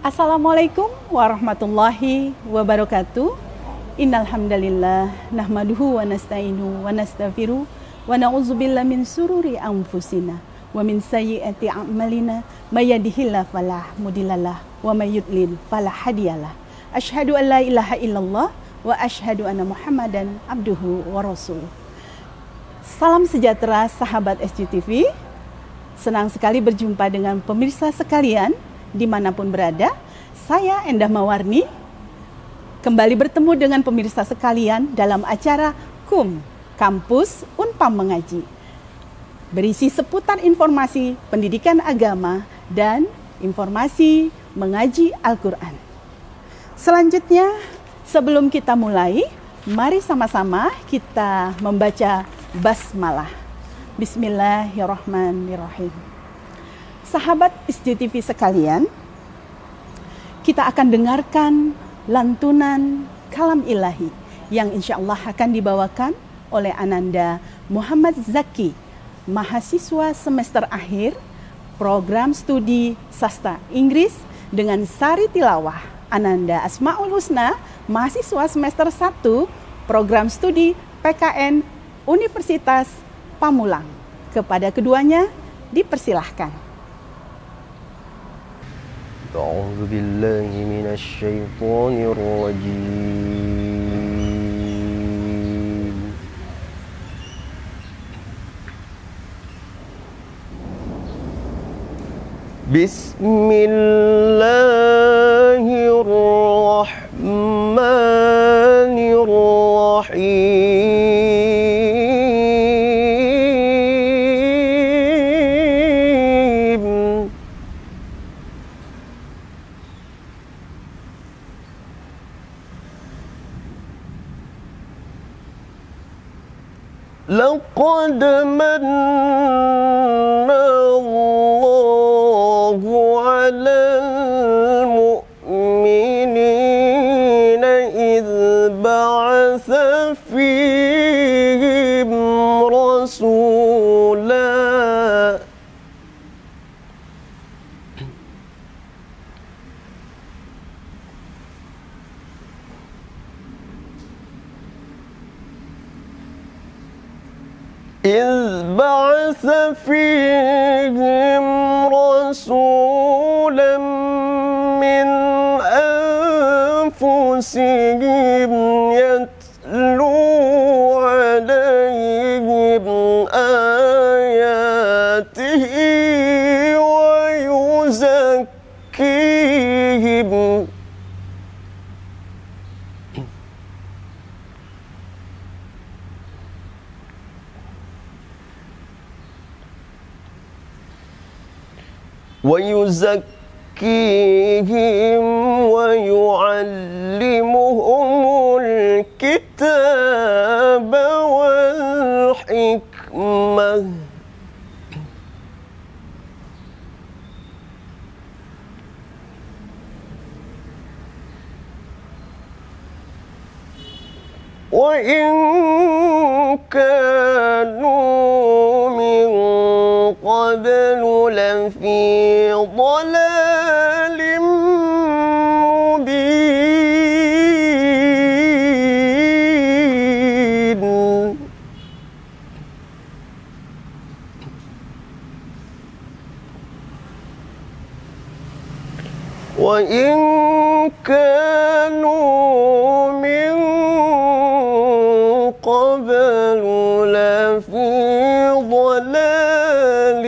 Assalamualaikum warahmatullahi wabarakatuh. Innal hamdalillah nahmaduhu wa nasta'inu wa nastaghfiruh wa na'udzubillahi min sururi anfusina wa min sayyiati a'malina may yahdihillahu fala mudhillalah wa may yudlil fala hadiyalah. Asyhadu an la ilaha illallah wa asyhadu anna Muhammadan abduhu wa rasuluh. Salam sejahtera sahabat SCTV. Senang sekali berjumpa dengan pemirsa sekalian dimanapun berada. Saya Endah Mawarni kembali bertemu dengan pemirsa sekalian dalam acara KUM, Kampus Unpam Mengaji, berisi seputar informasi pendidikan agama dan informasi mengaji Al-Quran. Selanjutnya, sebelum kita mulai, mari sama-sama kita membaca basmalah. Bismillahirrahmanirrahim. Sahabat SCTV sekalian, kita akan dengarkan lantunan kalam ilahi yang insya Allah akan dibawakan oleh Ananda Muhammad Zaki, mahasiswa semester akhir program studi sastra Inggris dengan sari tilawah. Ananda Asmaul Husna, mahasiswa semester 1 program studi PKN Universitas Pamulang. Kepada keduanya dipersilahkan. أعوذ بالله من الشيطان الرجيم بسم الله الرحمن الرحيم لقد من الله على المؤمنين إذ بعث فيهم رسولا من أنفسهم يتلو عليهم آياته ويزكيهم ويعلمهم الكتاب والحكمة وإن كانوا من قبل لفي ضلال مبين وإن كانوا من قبل لفي ضلال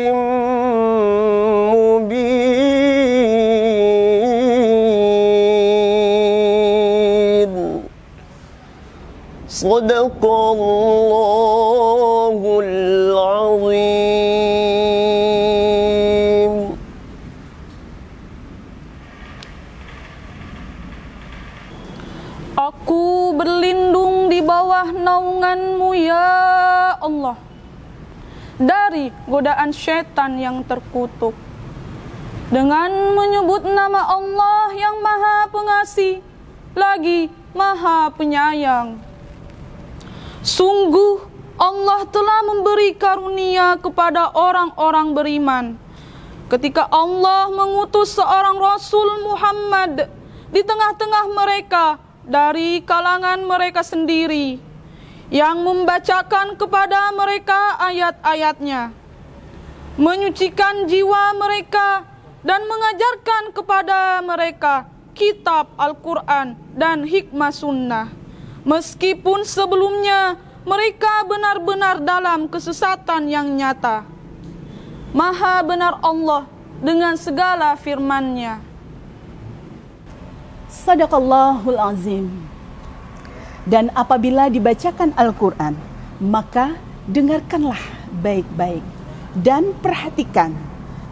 مبين صدق الله العظيم. Aku berlindung di bawah naungan-Mu ya Allah dari godaan syaitan yang terkutuk, dengan menyebut nama Allah yang Maha Pengasih lagi Maha Penyayang. Sungguh Allah telah memberi karunia kepada orang-orang beriman ketika Allah mengutus seorang Rasul Muhammad di tengah-tengah mereka dari kalangan mereka sendiri, yang membacakan kepada mereka ayat-ayatnya, menyucikan jiwa mereka dan mengajarkan kepada mereka kitab Al-Quran dan hikmah sunnah, meskipun sebelumnya mereka benar-benar dalam kesesatan yang nyata. Maha benar Allah dengan segala firman-Nya. Sadaqallahul azim. Dan apabila dibacakan Al-Quran, maka dengarkanlah baik-baik dan perhatikan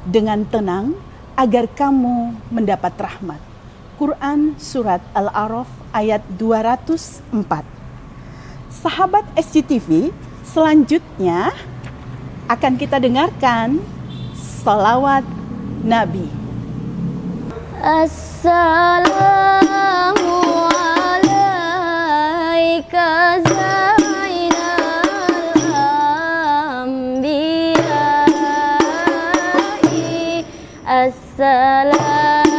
dengan tenang agar kamu mendapat rahmat. Quran Surat Al-A'raf ayat 204. Sahabat SCTV, selanjutnya akan kita dengarkan salawat Nabi. Assalamu alaika zainal anbiya'i. Assalamu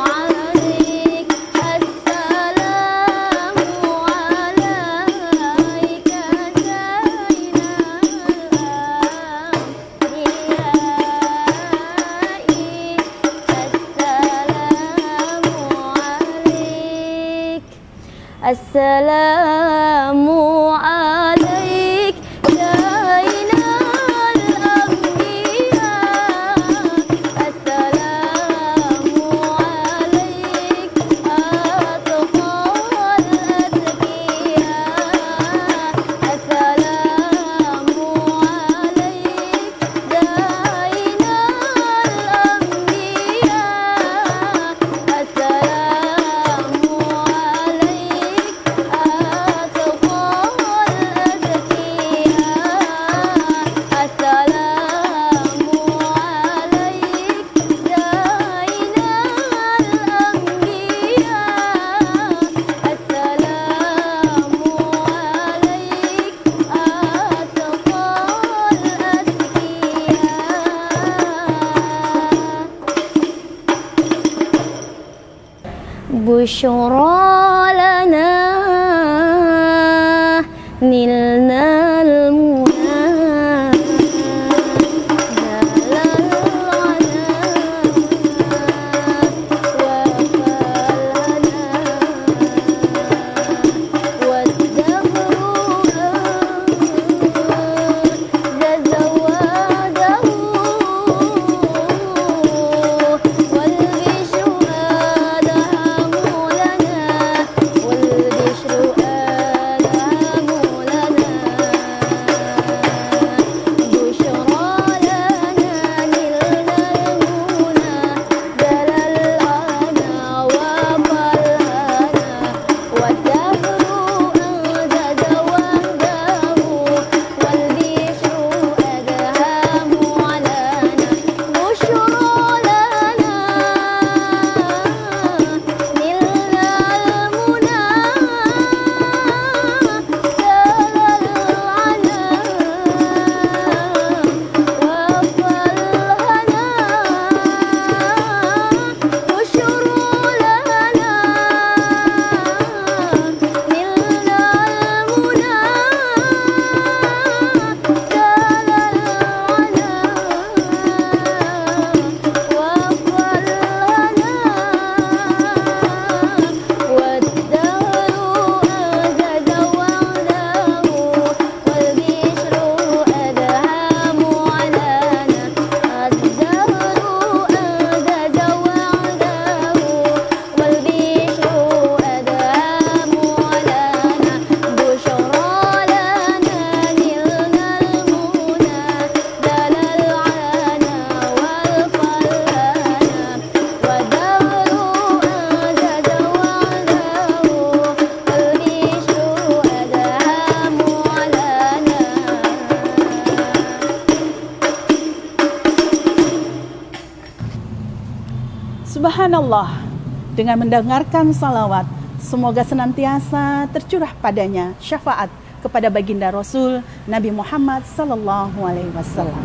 alaik, assalamu alaika zainal anbiya'i. Assalamu alaik zainal anbiya. Assalamu alaik atqal atqiya. Assalamu alaik zainal anbiya. Assalamu Busyra lana nilnal muna dalal lana wa falana waddahru zazawadahu wal bishru Subhanallah, dengan mendengarkan salawat, semoga senantiasa tercurah padanya syafaat kepada baginda Rasul Nabi Muhammad sallallahu alaihi wasallam.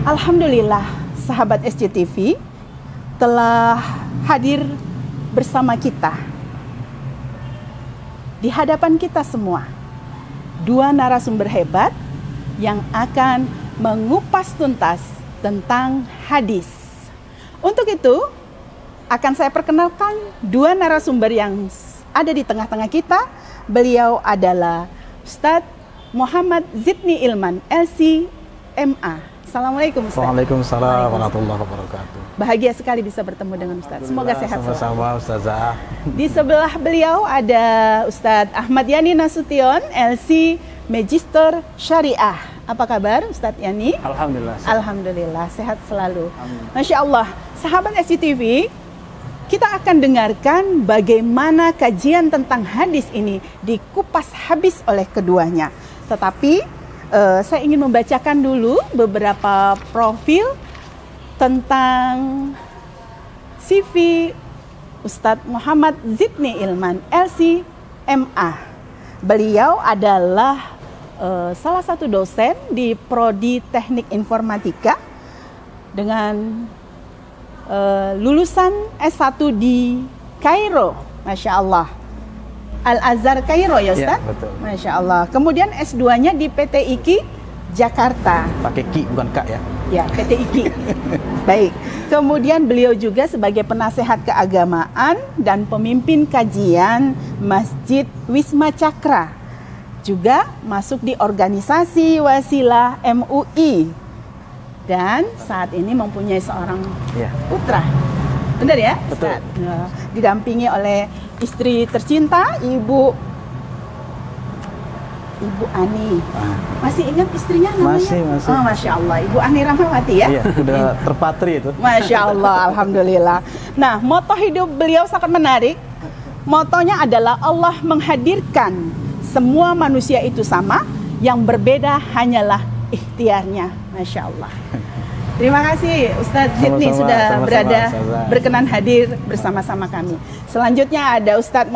Alhamdulillah, sahabat SCTV telah hadir bersama kita. Di hadapan kita semua, dua narasumber hebat yang akan mengupas tuntas tentang hadis. Untuk itu, akan saya perkenalkan dua narasumber yang ada di tengah-tengah kita. Beliau adalah Ustadz Muhammad Zidni Ilman, LC-MA. Assalamualaikum Ustaz. Waalaikumsalam warahmatullahi wabarakatuh. Bahagia sekali bisa bertemu dengan Ustaz. Semoga sehat selalu. Sama-sama Ustazah. Di sebelah beliau ada Ustadz Ahmad Yani Nasution, LC Magister Syariah. Apa kabar Ustadz Yani? Alhamdulillah. Alhamdulillah, sehat selalu. Masya Allah, sahabat SCTV, kita akan dengarkan bagaimana kajian tentang hadis ini dikupas habis oleh keduanya. Tetapi saya ingin membacakan dulu beberapa profil tentang CV Ustadz Muhammad Zidni Ilman, LC-MA. Beliau adalah salah satu dosen di Prodi Teknik Informatika dengan lulusan S1 di Kairo, Masya Allah. Al-Azhar Kairo ya Ustaz? Ya, betul. Masya Allah. Kemudian S2-nya di PT IKI Jakarta. Pakai ki bukan kak ya? Ya, PT IKI. Baik. Kemudian beliau juga sebagai penasehat keagamaan dan pemimpin kajian Masjid Wisma Cakra. Juga masuk di organisasi Wasilah MUI. Dan saat ini mempunyai seorang putra. Benar ya? Betul. Didampingi oleh istri tercinta, Ibu Ani. Masih ingat istrinya namanya? Masih. Oh, Masya Allah, Ibu Ani Rahmawati ya? Iya, sudah terpatri itu. Masya Allah, Alhamdulillah. Nah, moto hidup beliau sangat menarik. Motonya adalah Allah menghadirkan semua manusia itu sama, yang berbeda hanyalah ikhtiarnya. Masya Allah. Terima kasih Ustadz Zidni sudah berada berkenan hadir bersama-sama kami. Selanjutnya ada Ustadz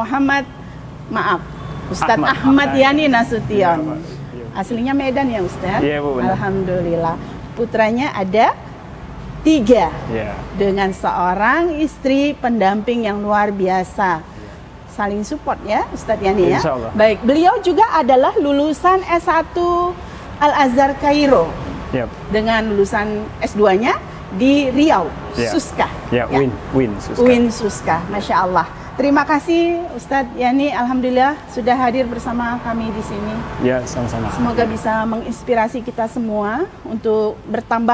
Ustadz Ahmad Yani Nasution. Aslinya Medan ya Ustadz? Iya Bu, benar. Alhamdulillah. Putranya ada 3 dengan seorang istri pendamping yang luar biasa. Saling support ya Ustadz Yani ya. Insya Allah. Baik, beliau juga adalah lulusan S1 Al-Azhar Kairo. Dengan lulusan S2-nya di Riau, Suska. UIN Suska, Masya Allah. Terima kasih Ustadz Yani, Alhamdulillah sudah hadir bersama kami di sini. Ya, sama-sama. Semoga bisa menginspirasi kita semua untuk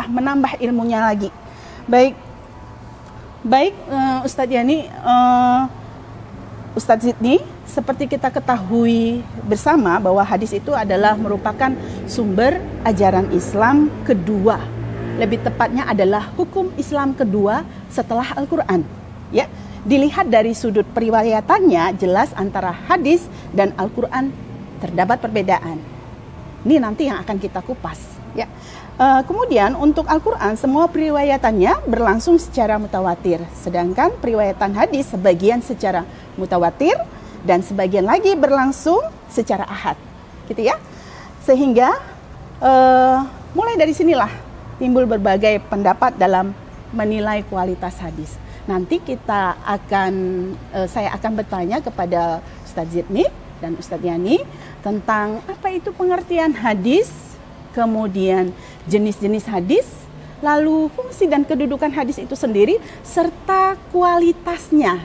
menambah ilmunya lagi. Baik, Ustadz Yani, Ustadz Zidni, seperti kita ketahui bersama bahwa hadis itu adalah merupakan sumber ajaran Islam kedua. Lebih tepatnya adalah hukum Islam kedua setelah Al-Quran. Ya, dilihat dari sudut periwayatannya jelas antara hadis dan Al-Quran terdapat perbedaan. Ini nanti yang akan kita kupas. Ya. Kemudian untuk Al-Quran semua periwayatannya berlangsung secara mutawatir, sedangkan periwayatan hadis sebagian secara mutawatir dan sebagian lagi berlangsung secara ahad, gitu ya. Sehingga mulai dari sinilah timbul berbagai pendapat dalam menilai kualitas hadis. Nanti saya akan bertanya kepada Ustadz Zidni dan Ustadz Yani tentang apa itu pengertian hadis, kemudian jenis-jenis hadis, lalu fungsi dan kedudukan hadis itu sendiri, serta kualitasnya.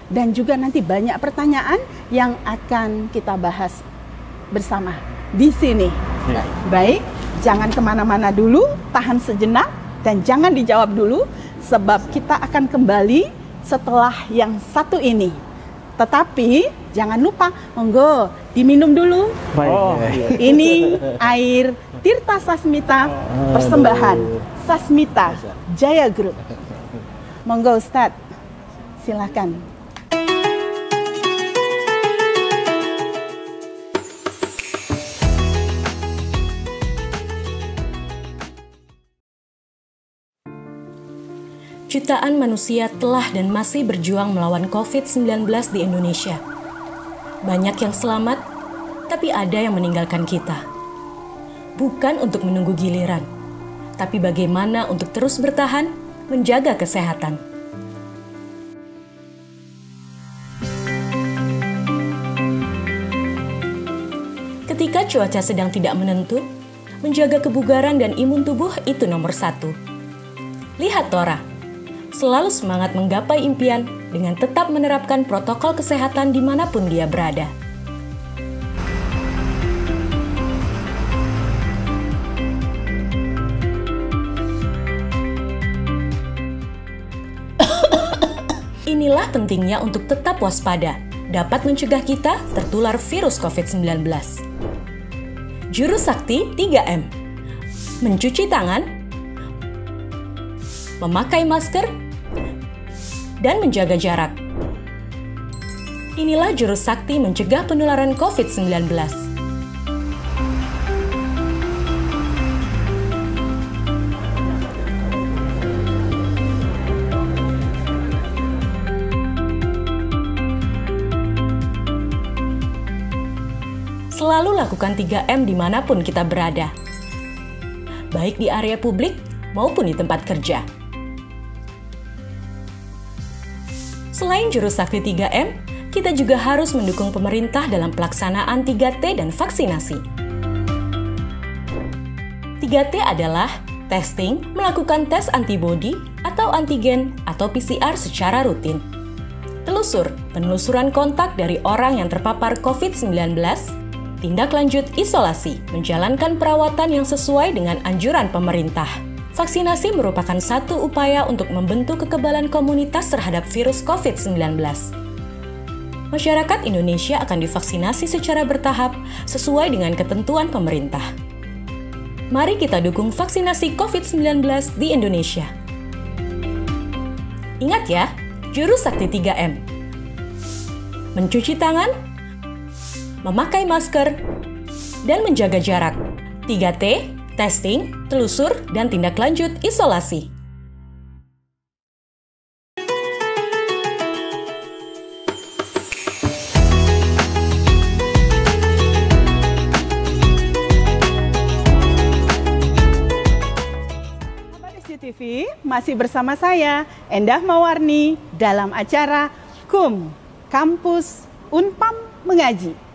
Dan juga nanti banyak pertanyaan yang akan kita bahas bersama di sini. Baik, jangan kemana-mana dulu, tahan sejenak dan jangan dijawab dulu, sebab kita akan kembali setelah yang satu ini. Tetapi jangan lupa, monggo diminum dulu. Ini air Tirta Sasmita persembahan Sasmita Jaya Group. Monggo Ustadz, silakan. Jutaan manusia telah dan masih berjuang melawan COVID-19 di Indonesia. Banyak yang selamat, tapi ada yang meninggalkan kita. Bukan untuk menunggu giliran, tapi bagaimana untuk terus bertahan menjaga kesehatan. Ketika cuaca sedang tidak menentu, menjaga kebugaran dan imun tubuh itu nomor 1. Lihat Tora, selalu semangat menggapai impian dengan tetap menerapkan protokol kesehatan dimanapun dia berada. Inilah pentingnya untuk tetap waspada, dapat mencegah kita tertular virus COVID-19. Jurus sakti 3M. Mencuci tangan, memakai masker, dan menjaga jarak. Inilah jurus sakti mencegah penularan COVID-19. Selalu lakukan 3M dimanapun kita berada, baik di area publik maupun di tempat kerja. Selain jurus sakti 3M, kita juga harus mendukung pemerintah dalam pelaksanaan 3T dan vaksinasi. 3T adalah testing, melakukan tes antibodi atau antigen atau PCR secara rutin. Telusur, penelusuran kontak dari orang yang terpapar COVID-19. Tindak lanjut isolasi, menjalankan perawatan yang sesuai dengan anjuran pemerintah. Vaksinasi merupakan satu upaya untuk membentuk kekebalan komunitas terhadap virus COVID-19. Masyarakat Indonesia akan divaksinasi secara bertahap sesuai dengan ketentuan pemerintah. Mari kita dukung vaksinasi COVID-19 di Indonesia. Ingat ya, jurus sakti 3M. Mencuci tangan, memakai masker, dan menjaga jarak. 3T, testing, telusur, dan tindak lanjut isolasi. Sahabat SCTV, masih bersama saya, Endah Mawarni, dalam acara KUM, Kampus Unpam Mengaji.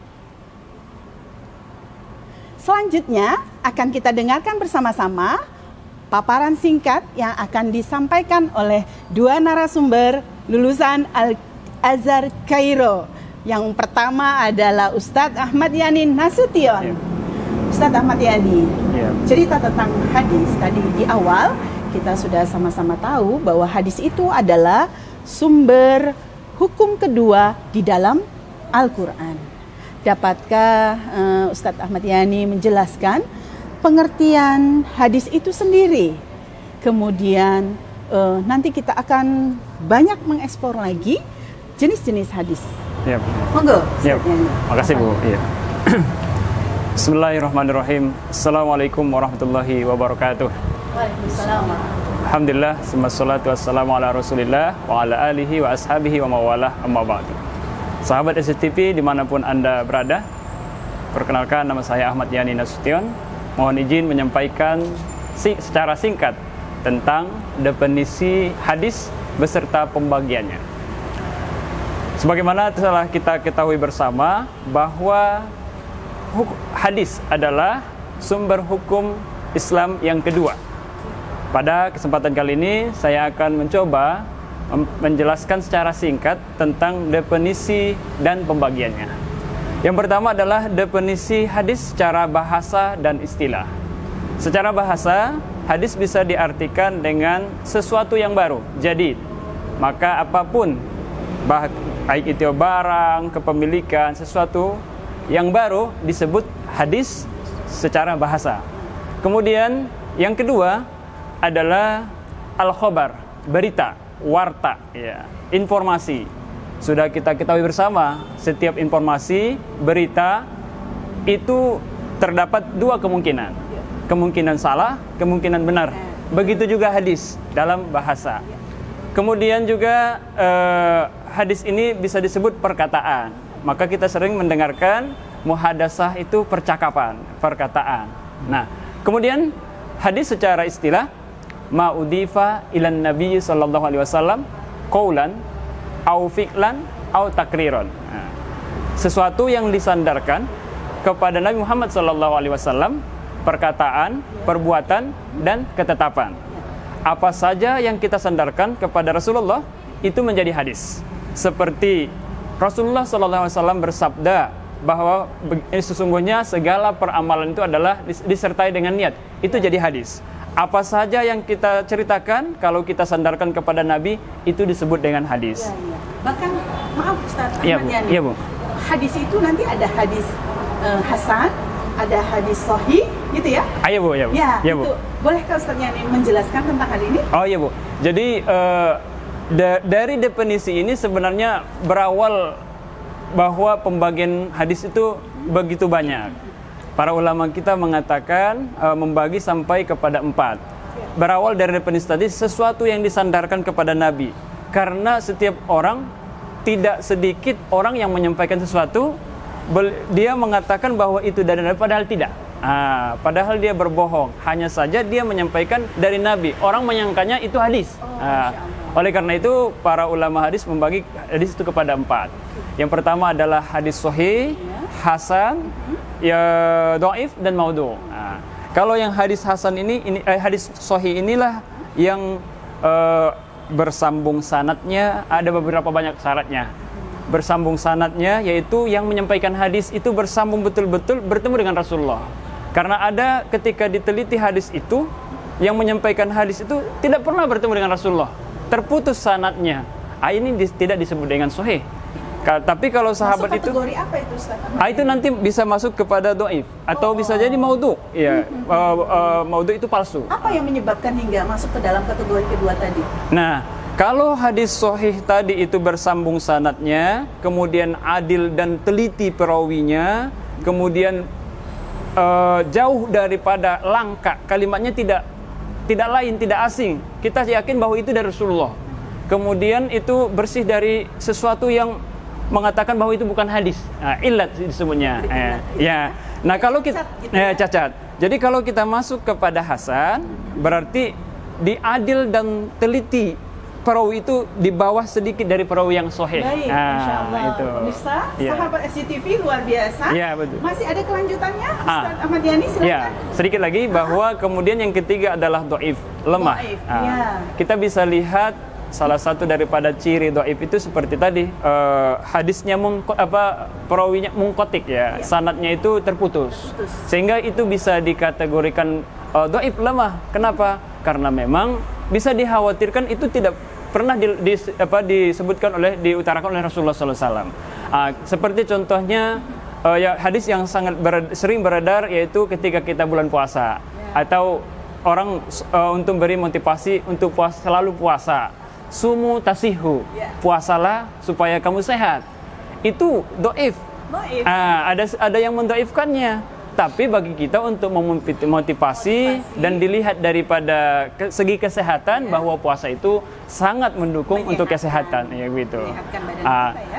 Selanjutnya akan kita dengarkan bersama-sama paparan singkat yang akan disampaikan oleh dua narasumber lulusan Al-Azhar Kairo. Yang pertama adalah Ustadz Ahmad Yani Nasution. Ustadz Ahmad Yani, cerita tentang hadis tadi di awal kita sudah sama-sama tahu bahwa hadis itu adalah sumber hukum kedua di dalam Al-Quran. Dapatkah Ustadz Ahmad Yani menjelaskan pengertian hadis itu sendiri? Kemudian nanti kita akan banyak mengeksplor lagi jenis-jenis hadis. Monggo. Makasih Bu. Bismillahirrahmanirrahim. Assalamualaikum warahmatullahi wabarakatuh. Waalaikumsalam. Alhamdulillah, wassalatu wassalamu ala rasulillah wa ala alihi wa ashabihi wa mawalah amma ba'du. Sahabat SCTV dimanapun Anda berada, perkenalkan nama saya Ahmad Yani Nasution. Mohon izin menyampaikan secara singkat tentang definisi hadis beserta pembagiannya. Sebagaimana telah kita ketahui bersama bahwa hadis adalah sumber hukum Islam yang kedua. Pada kesempatan kali ini saya akan mencoba menjelaskan secara singkat tentang definisi dan pembagiannya. Yang pertama adalah definisi hadis secara bahasa dan istilah. Secara bahasa, hadis bisa diartikan dengan sesuatu yang baru, jadid. Maka apapun, baik itu barang, kepemilikan, sesuatu yang baru disebut hadis secara bahasa. Kemudian yang kedua adalah al-khobar, berita, warta, ya, informasi. Sudah kita ketahui bersama, setiap informasi, berita itu terdapat dua kemungkinan. Kemungkinan salah, kemungkinan benar. Begitu juga hadis dalam bahasa. Kemudian juga hadis ini bisa disebut perkataan. Maka kita sering mendengarkan muhadasah itu percakapan, perkataan. Nah, kemudian hadis secara istilah ma udifa ilan nabi sallallahu alaihi wasallam qaulan au fi'lan au takriron. Nah, sesuatu yang disandarkan kepada Nabi Muhammad sallallahu alaihi wasallam, perkataan, perbuatan dan ketetapan. Apa saja yang kita sandarkan kepada Rasulullah itu menjadi hadis. Seperti Rasulullah sallallahu alaihi wasallam bersabda bahwa sesungguhnya segala peramalan itu adalah disertai dengan niat. Itu jadi hadis. Apa saja yang kita ceritakan kalau kita sandarkan kepada Nabi itu disebut dengan hadis. Ya, ya. Bahkan maaf Ustaz Iya, Ahmad Bu. Yani, Iya, Bu. hadis itu nanti ada hadis hasan, ada hadis sahih, gitu ya? Iya, Bu, ya, Bu. Ya, Ya, Bu. itu. Bolehkah Ustaz Yani menjelaskan tentang hal ini? Oh iya, Bu. Jadi dari definisi ini sebenarnya berawal bahwa pembagian hadis itu begitu banyak. Para ulama kita mengatakan membagi sampai kepada 4. Berawal dari definisi tadi, sesuatu yang disandarkan kepada Nabi. Karena setiap orang, tidak sedikit orang yang menyampaikan sesuatu, dia mengatakan bahwa itu dari Nabi, padahal tidak. Padahal dia berbohong. Hanya saja dia menyampaikan dari Nabi. Orang menyangkanya itu hadis. Oleh karena itu, para ulama hadis membagi hadis itu kepada 4. Yang pertama adalah hadis sahih, hasan, ya dhaif dan maudhu. Kalau yang hadis hasan ini hadis sahih inilah yang bersambung sanadnya, ada beberapa banyak syaratnya. Bersambung sanadnya yaitu yang menyampaikan hadis itu bersambung betul-betul bertemu dengan Rasulullah. Karena ada ketika diteliti hadis itu, yang menyampaikan hadis itu tidak pernah bertemu dengan Rasulullah. Terputus sanadnya. Ini tidak disebut dengan sahih. Tapi kalau sahabat masuk kategori apa itu Ustaz? itu nanti bisa masuk kepada dhaif atau bisa jadi maudhu. Ya, maudhu itu palsu. Apa yang menyebabkan hingga masuk ke dalam kategori kedua tadi? Nah, kalau hadis sahih tadi itu bersambung sanadnya, kemudian adil dan teliti perawinya, kemudian jauh daripada langka, kalimatnya tidak lain, tidak asing. Kita yakin bahwa itu dari Rasulullah. Kemudian itu bersih dari sesuatu yang mengatakan bahwa itu bukan hadis. Illat disebutnya. Ya. Nah, kalau kita cacat. Jadi kalau kita masuk kepada hasan, berarti diadil dan teliti perawi itu di bawah sedikit dari perawi yang sahih. Baik, Masya Allah. Itu. Pemirsa, Ya. sahabat SCTV luar biasa. Ya, betul. Masih ada kelanjutannya, Ustaz Ahmad Yani, silakan. Ya, sedikit lagi bahwa kemudian yang ketiga adalah dhaif, lemah. Dhaif, ya. Kita bisa lihat salah satu daripada ciri dhaif itu seperti tadi, hadisnya perawinya mungkotik ya, sanadnya itu terputus. Sehingga itu bisa dikategorikan dhaif, lemah. Kenapa? Karena memang bisa dikhawatirkan itu tidak pernah disebutkan diutarakan oleh Rasulullah SAW. Seperti contohnya ya, hadis yang sangat sering beredar yaitu ketika kita bulan puasa, atau orang untuk beri motivasi untuk selalu puasa. Sumu tasihu, puasalah supaya kamu sehat. Itu dhaif. Ada yang mendaifkannya. Tapi bagi kita untuk memotivasi dan dilihat daripada segi kesehatan bahwa puasa itu sangat mendukung untuk kesehatan, ya gitu.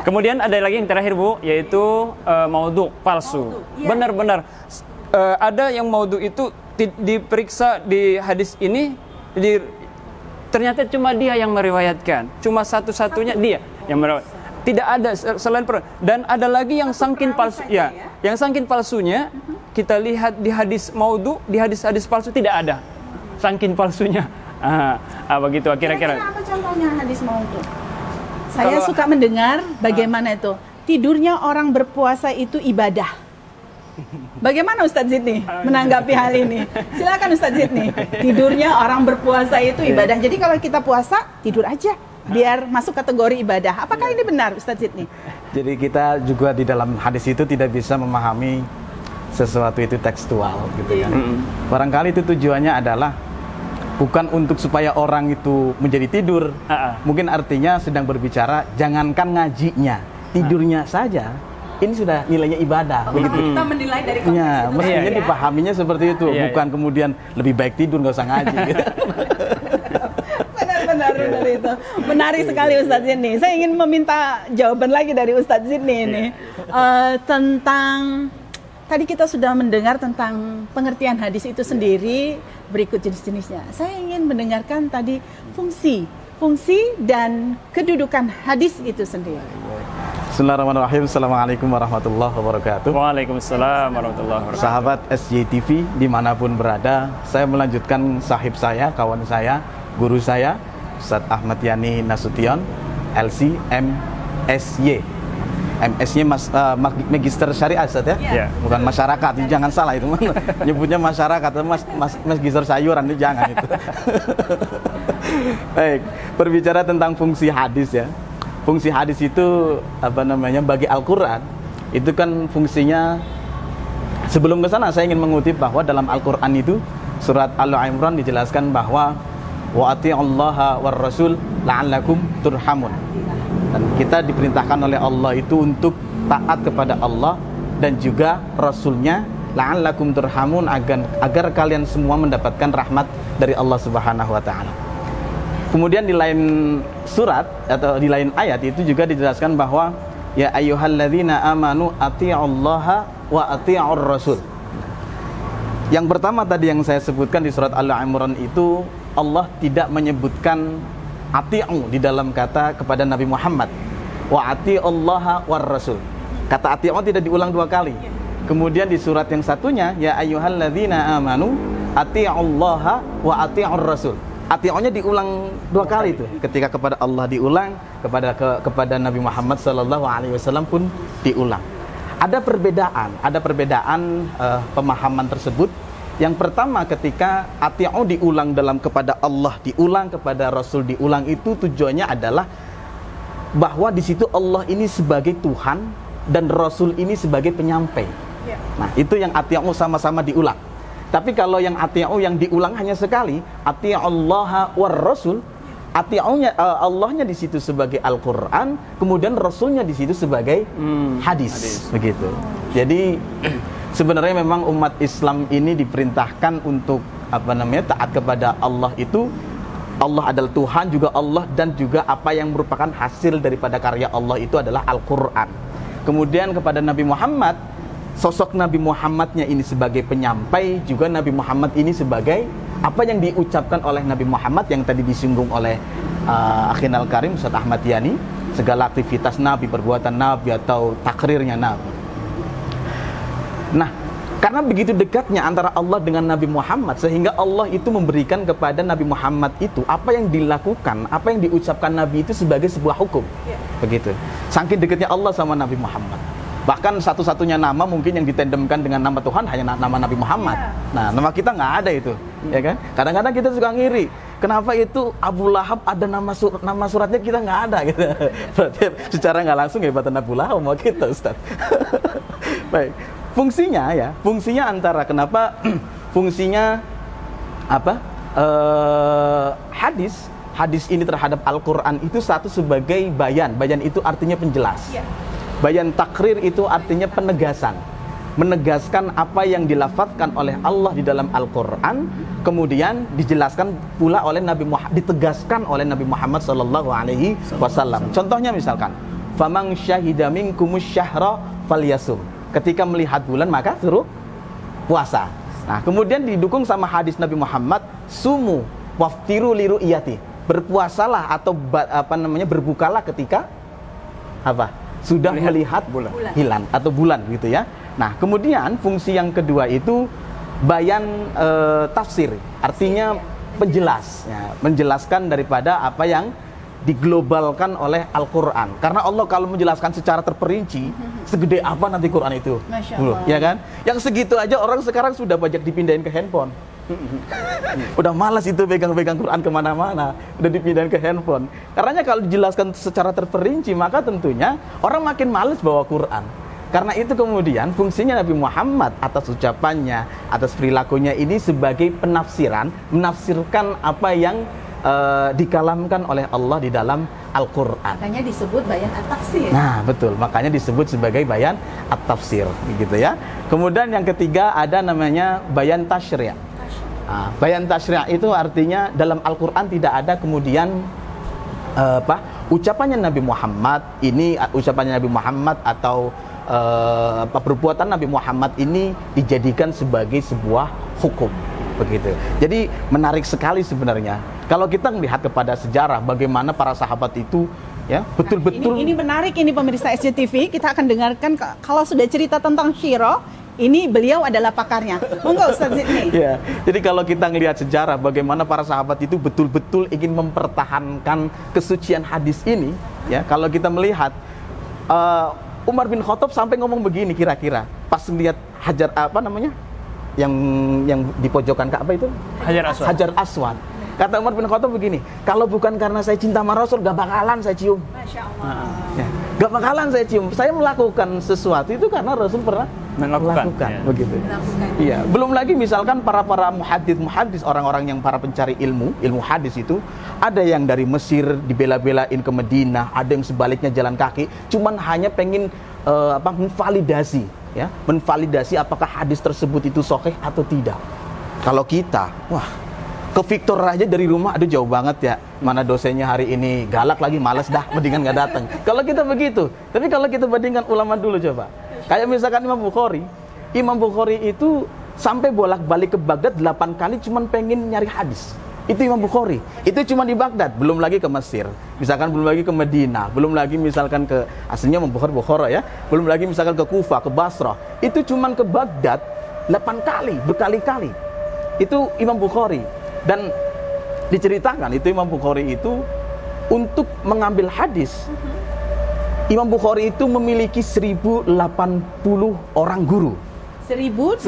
Kemudian ada lagi yang terakhir, Bu, yaitu maudhu, palsu. Benar-benar ada yang maudhu itu diperiksa di hadis ini, ternyata cuma dia yang meriwayatkan, cuma satu-satunya dia yang meriwayatkan. Tidak ada selain dan ada lagi yang saking palsu ya, yang saking palsunya kita lihat di hadis maudhu, di hadis-hadis palsu tidak ada, saking palsunya. Begitu kira-kira. Apa contohnya hadis maudhu? Saya suka mendengar bagaimana itu tidurnya orang berpuasa itu ibadah. Bagaimana Ustadz Zidni menanggapi hal ini? Silakan Ustadz Zidni. Tidurnya orang berpuasa itu ibadah. Jadi kalau kita puasa tidur aja, biar masuk kategori ibadah. Apakah ini benar Ustadz Zidni? Jadi kita juga di dalam hadis itu tidak bisa memahami sesuatu itu tekstual gitu kan. Barangkali itu tujuannya adalah bukan untuk supaya orang itu menjadi tidur. Mungkin artinya sedang berbicara jangankan ngajinya, tidurnya saja. Ini sudah nilainya ibadah. Begitu. Kita menilai dari konteks itu. Mestinya dipahaminya seperti itu, bukan kemudian lebih baik tidur nggak usah ngaji. Gitu. Benar itu. Menarik sekali Ustadz Zidni. Saya ingin meminta jawaban lagi dari Ustadz Zidni ini tentang tadi kita sudah mendengar tentang pengertian hadis itu sendiri, berikut jenis-jenisnya. Saya ingin mendengarkan tadi fungsi dan kedudukan hadis itu sendiri. Bismillahirrahmanirrahim. Assalamualaikum warahmatullahi wabarakatuh. Waalaikumsalam warahmatullahi wabarakatuh. Sahabat SJTV dimanapun berada, saya melanjutkan sahib saya, kawan saya, guru saya, Ustadz Ahmad Yani Nasution, LC MSY. MS-nya Magister Syariah, Ustaz ya? Ya. Bukan masyarakat, itu jangan salah itu. Nyebutnya masyarakat, Magister sayuran itu jangan itu. Baik, berbicara tentang fungsi hadis ya. Fungsi hadis itu bagi Al-Qur'an itu kan fungsinya. Sebelum ke sana saya ingin mengutip bahwa dalam Al-Qur'an itu surat Al-Imran dijelaskan bahwa wa ati'ullaha war rasul la'allakum turhamun. Dan kita diperintahkan oleh Allah itu untuk taat kepada Allah dan juga Rasulnya, la'allakum turhamun, agar kalian semua mendapatkan rahmat dari Allah Subhanahu wa taala. Kemudian di lain surat atau di lain ayat itu juga dijelaskan bahwa ya ayyuhalladzina amanu ati'ullaha wa ati'ur rasul. Yang pertama tadi yang saya sebutkan di surat Al-Imran itu, Allah tidak menyebutkan ati'u di dalam kata kepada Nabi Muhammad. Wa ati'ullaha war rasul. Kata ati'u tidak diulang dua kali. Kemudian di surat yang satunya ya ayyuhalladzina amanu ati'ullaha wa ati'ur rasul. Ati'unya diulang dua kali itu. Ketika kepada Allah diulang, kepada Nabi Muhammad sallallahu alaihi wasallam pun diulang. Ada perbedaan pemahaman tersebut. Yang pertama, ketika ati'u diulang dalam kepada Allah, diulang kepada Rasul, diulang, itu tujuannya adalah bahwa di situ Allah ini sebagai Tuhan dan Rasul ini sebagai penyampai. Nah, itu yang ati'u sama-sama diulang. Tapi kalau yang ati'u yang diulang hanya sekali, ati'ullaha war rasul, ati'unya Allahnya di situ sebagai Al-Qur'an, kemudian Rasulnya di situ sebagai hadis. Begitu. Jadi sebenarnya memang umat Islam ini diperintahkan untuk taat kepada Allah itu. Allah adalah Tuhan, juga Allah, dan juga apa yang merupakan hasil daripada karya Allah itu adalah Al-Qur'an. Kemudian kepada Nabi Muhammad, sosok Nabi Muhammadnya ini sebagai penyampai, juga Nabi Muhammad ini sebagai apa yang diucapkan oleh Nabi Muhammad yang tadi disinggung oleh Akhinal Karim Ustadz Ahmad Yani, segala aktivitas Nabi, perbuatan Nabi atau takrirnya Nabi. Nah, karena begitu dekatnya antara Allah dengan Nabi Muhammad, sehingga Allah itu memberikan kepada Nabi Muhammad itu apa yang dilakukan, apa yang diucapkan Nabi itu sebagai sebuah hukum. Begitu. Saking dekatnya Allah sama Nabi Muhammad. Bahkan satu-satunya nama mungkin yang ditandemkan dengan nama Tuhan hanya nama Nabi Muhammad. Nah, nama kita nggak ada itu, ya kan? Kadang-kadang kita suka ngiri. Kenapa itu Abu Lahab ada nama suratnya, kita nggak ada gitu. Berarti secara nggak langsung hebatan Abu Lahab sama kita, Ustaz. Baik. Fungsinya antara kenapa fungsinya hadis ini terhadap Al-Qur'an itu satu sebagai bayan itu artinya penjelas. Bayan takrir itu artinya penegasan, menegaskan apa yang dilafadzkan oleh Allah di dalam Al-Qur'an, kemudian dijelaskan pula oleh ditegaskan oleh Nabi Muhammad sallallahu alaihi wasallam. Contohnya misalkan, "Famang syahida minkumus syahra falyasum." Ketika melihat bulan maka suruh puasa. Nah, kemudian didukung sama hadis Nabi Muhammad, "Sumu waftiru liru'iyati." Berpuasalah atau berbukalah ketika sudah melihat hilal atau bulan gitu ya. Nah, kemudian fungsi yang kedua itu bayan tafsir, artinya penjelas, ya, menjelaskan daripada apa yang diglobalkan oleh Al-Qur'an. Karena Allah kalau menjelaskan secara terperinci, segede apa nanti Quran itu? Masya Allah. Ya kan? Yang segitu aja orang sekarang sudah banyak dipindahin ke handphone. Udah malas itu pegang-pegang Quran kemana-mana, udah dipindahin ke handphone. Karena kalau dijelaskan secara terperinci, maka tentunya orang makin malas bawa Quran. Karena itu kemudian fungsinya Nabi Muhammad atas ucapannya, atas perilakunya ini sebagai penafsiran, menafsirkan apa yang dikalamkan oleh Allah di dalam Al-Qur'an. Makanya disebut bayan at-tafsir. Nah, betul. Makanya disebut sebagai bayan at-tafsir, gitu ya. Kemudian yang ketiga ada namanya bayan tasyri'. Nah, bayan tasyri' itu artinya dalam Al-Qur'an tidak ada kemudian ucapannya Nabi Muhammad ini, ucapannya Nabi Muhammad atau perbuatan Nabi Muhammad ini dijadikan sebagai sebuah hukum, begitu. Jadi menarik sekali sebenarnya kalau kita melihat kepada sejarah bagaimana para sahabat itu ya betul-betul. Ini menarik, ini pemirsa SCTV, kita akan dengarkan kalau sudah cerita tentang Syirah. Ini beliau adalah pakarnya. Monggo Ustaz Zidni. Ya, jadi kalau kita ngelihat sejarah bagaimana para sahabat itu betul-betul ingin mempertahankan kesucian hadis ini, ya. Kalau kita melihat Umar bin Khattab sampai ngomong begini kira-kira pas lihat Hajar yang di pojokan Ka'bah itu Hajar Aswad. Kata Umar bin Khattab begini, kalau bukan karena saya cinta sama Rasul, gak bakalan saya cium. Masya Allah. Ya, gak bakalan saya cium. Saya melakukan sesuatu itu karena Rasul pernah melakukan ya. Begitu. Iya. Belum lagi misalkan para muhaddis, orang-orang yang para pencari ilmu hadis itu, ada yang dari Mesir dibela-belain ke Madinah, ada yang sebaliknya jalan kaki, cuman hanya pengen menvalidasi apakah hadis tersebut itu sahih atau tidak. Kalau kita, ke Victor aja dari rumah, aduh jauh banget ya, mana dosennya hari ini galak lagi, males dah, mendingan nggak datang. Kalau kita begitu, tapi kalau kita bandingkan ulama dulu coba, kayak misalkan Imam Bukhari itu sampai bolak-balik ke Baghdad 8 kali cuman pengen nyari hadis. Itu Imam Bukhari, itu cuma di Baghdad, belum lagi ke Mesir, misalkan belum lagi ke Madinah, belum lagi misalkan ke, aslinya Imam Bukhara ya, belum lagi misalkan ke Kufah, ke Basrah, itu cuman ke Baghdad 8 kali, berkali-kali. Itu Imam Bukhari. Dan diceritakan itu Imam Bukhari itu untuk mengambil hadis, Imam Bukhari itu memiliki 1080 orang guru. 1080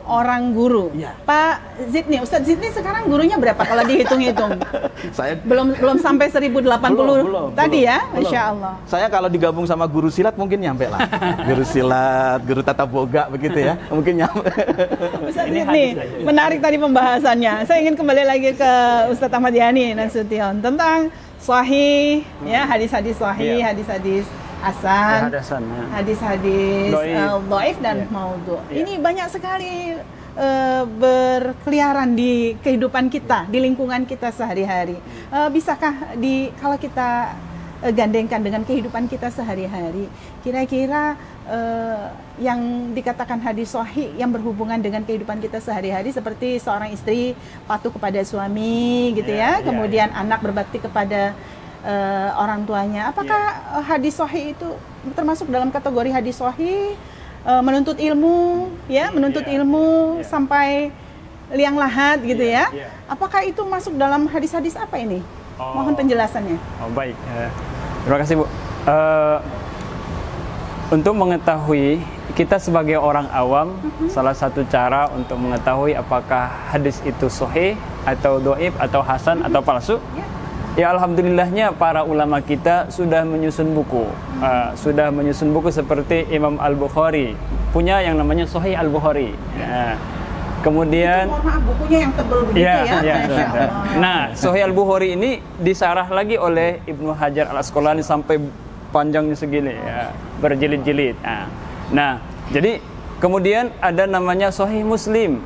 orang guru. Ya. Pak Zidni, Ustadz Zidni sekarang gurunya berapa kalau dihitung-hitung? Saya belum sampai 1080 tadi ya, Masya Allah. Saya kalau digabung sama guru silat mungkin nyampe lah. Guru silat, guru tata boga begitu ya, mungkin nyampe. Ustadz Zidni, menarik tadi pembahasannya. Saya ingin kembali lagi ke Ustadz Ahmad Yani Nasution tentang sahih, ya hadis-hadis sahih, hadis-hadis hasan, hadis-hadis dhaif dan maudhu. Ini banyak sekali berkeliaran di kehidupan kita, di lingkungan kita sehari-hari. Bisakah kalau kita gandengkan dengan kehidupan kita sehari-hari, kira-kira yang dikatakan hadis sahih yang berhubungan dengan kehidupan kita sehari-hari, seperti seorang istri patuh kepada suami gitu kemudian anak berbakti kepada orang tuanya. Apakah hadis sahih itu termasuk dalam kategori hadis sahih? Menuntut ilmu, ilmu sampai liang lahat gitu ya. Apakah itu masuk dalam hadis-hadis apa ini? Mohon penjelasannya. Baik. Terima kasih Bu. Untuk mengetahui, kita sebagai orang awam, salah satu cara untuk mengetahui apakah hadis itu sahih atau dhaif atau hasan atau palsu, ya alhamdulillahnya para ulama kita sudah menyusun buku. Seperti Imam Al-Bukhari punya yang namanya Sahih Al-Bukhari. Kemudian bukunya yang tebal begitu ya. Nah, Sahih Al-Bukhari ini disarah lagi oleh Ibnu Hajar Al-Asqalani sampai panjangnya segini ya, berjilid-jilid. Nah, jadi kemudian ada namanya Sahih Muslim.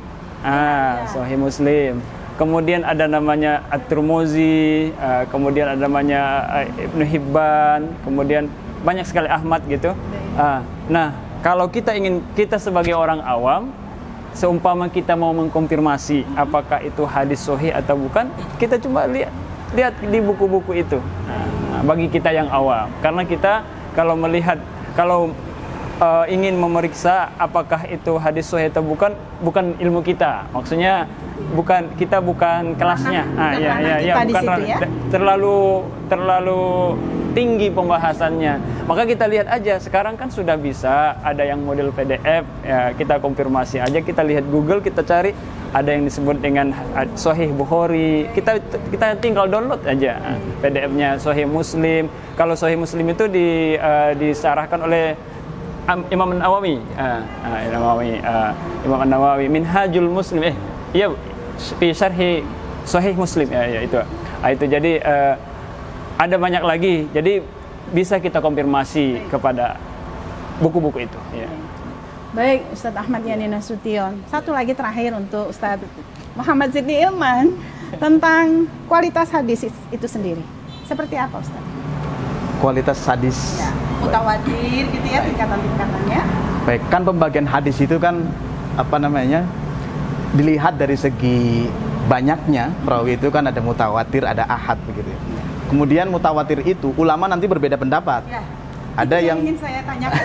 Sahih Muslim. Kemudian ada namanya At-Tirmidzi, kemudian ada namanya Ibnu Hibban, kemudian banyak sekali Ahmad gitu. Nah, kalau kita sebagai orang awam, seumpama kita mau mengkonfirmasi apakah itu hadis sahih atau bukan, kita coba lihat di buku-buku itu. Bagi kita yang awam, karena kita kalau ingin memeriksa apakah itu hadis sahih atau bukan ilmu kita, maksudnya kita bukan kelasnya, bukan terlalu tinggi pembahasannya. Maka kita lihat aja, sekarang kan sudah bisa ada yang model PDF, ya kita konfirmasi aja, kita lihat Google, kita cari ada yang disebut dengan Sahih Bukhari, kita tinggal download aja PDF-nya. Sahih Muslim, kalau Sahih Muslim itu disarahkan oleh Imam An-Nawawi, Imam An-Nawawi, Minhajul Muslim, fi syarhi Sahih Muslim, itu jadi ada banyak lagi, jadi bisa kita konfirmasi kepada buku-buku itu. Baik, Ustadz Ahmad Yani Nasution. Satu lagi terakhir untuk Ustadz Muhammad Zidni Ilman tentang kualitas hadis itu sendiri. Seperti apa, Ustadz? Kualitas hadis. mutawatir gitu ya, tingkatan-tingkatannya. Baik, kan pembagian hadis itu kan dilihat dari segi banyaknya perawi itu kan ada mutawatir, ada ahad begitu. Kemudian mutawatir itu ulama nanti berbeda pendapat. Ya, ada yang ingin saya tanyakan.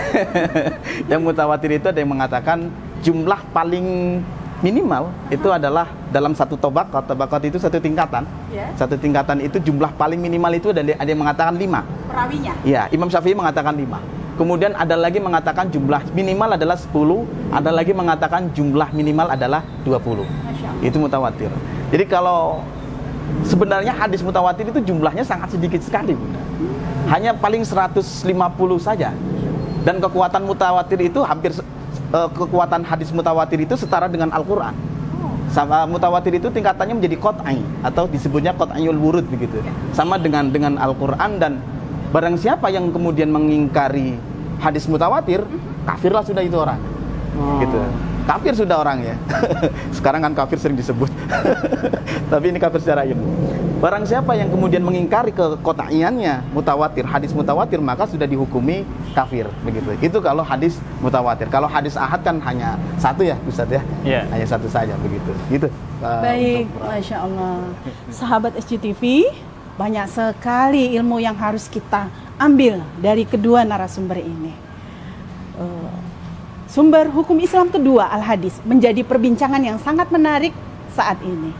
yang mutawatir itu ada yang mengatakan jumlah paling minimal itu adalah dalam satu tabaqat itu satu tingkatan. Ya. Satu tingkatan itu jumlah paling minimal itu ada yang mengatakan 5. Perawinya. Ya, Imam Syafi'i mengatakan 5. Kemudian ada lagi mengatakan jumlah minimal adalah 10, ada lagi mengatakan jumlah minimal adalah 20. Itu mutawatir. Jadi kalau sebenarnya hadis mutawatir itu jumlahnya sangat sedikit sekali, Bunda. Hanya paling 150 saja. Dan kekuatan mutawatir itu hampir kekuatan hadis mutawatir itu setara dengan Al-Qur'an. Sama mutawatir itu tingkatannya menjadi qat'i atau disebutnya qat'iyul wurud begitu. Sama dengan Al-Qur'an, dan barang siapa yang kemudian mengingkari hadis mutawatir, kafirlah sudah itu orang. Gitu. Kafir sudah orang ya. Sekarang kan kafir sering disebut. Tapi ini kafir secara ilmu. Barang siapa yang kemudian mengingkari keqat'iyannya mutawatir, hadis mutawatir, maka sudah dihukumi kafir begitu. Itu kalau hadis mutawatir. Kalau hadis ahad kan hanya satu ya, Ustaz ya. Yeah. Hanya satu saja begitu. Gitu. Baik, Masya Allah. Sahabat SCTV, banyak sekali ilmu yang harus kita ambil dari kedua narasumber ini. Sumber hukum Islam kedua, Al-Hadis, menjadi perbincangan yang sangat menarik saat ini.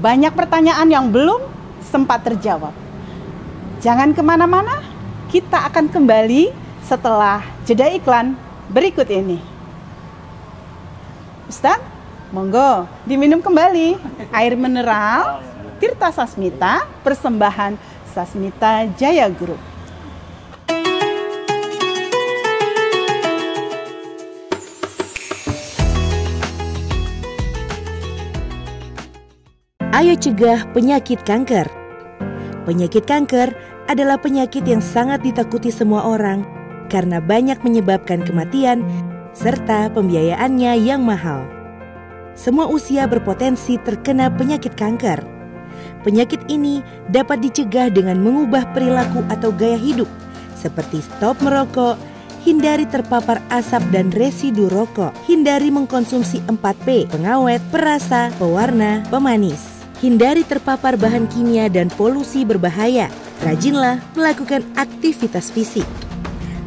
Banyak pertanyaan yang belum sempat terjawab. Jangan kemana-mana, kita akan kembali setelah jeda iklan berikut ini. Ustaz, monggo diminum kembali air mineral Tirta Sasmita, persembahan Sasmita Jaya Group. Ayo cegah penyakit kanker. Penyakit kanker adalah penyakit yang sangat ditakuti semua orang karena banyak menyebabkan kematian serta pembiayaannya yang mahal. Semua usia berpotensi terkena penyakit kanker. Penyakit ini dapat dicegah dengan mengubah perilaku atau gaya hidup seperti stop merokok, hindari terpapar asap dan residu rokok, hindari mengkonsumsi 4P, pengawet, perasa, pewarna, pemanis. Hindari terpapar bahan kimia dan polusi berbahaya. Rajinlah melakukan aktivitas fisik.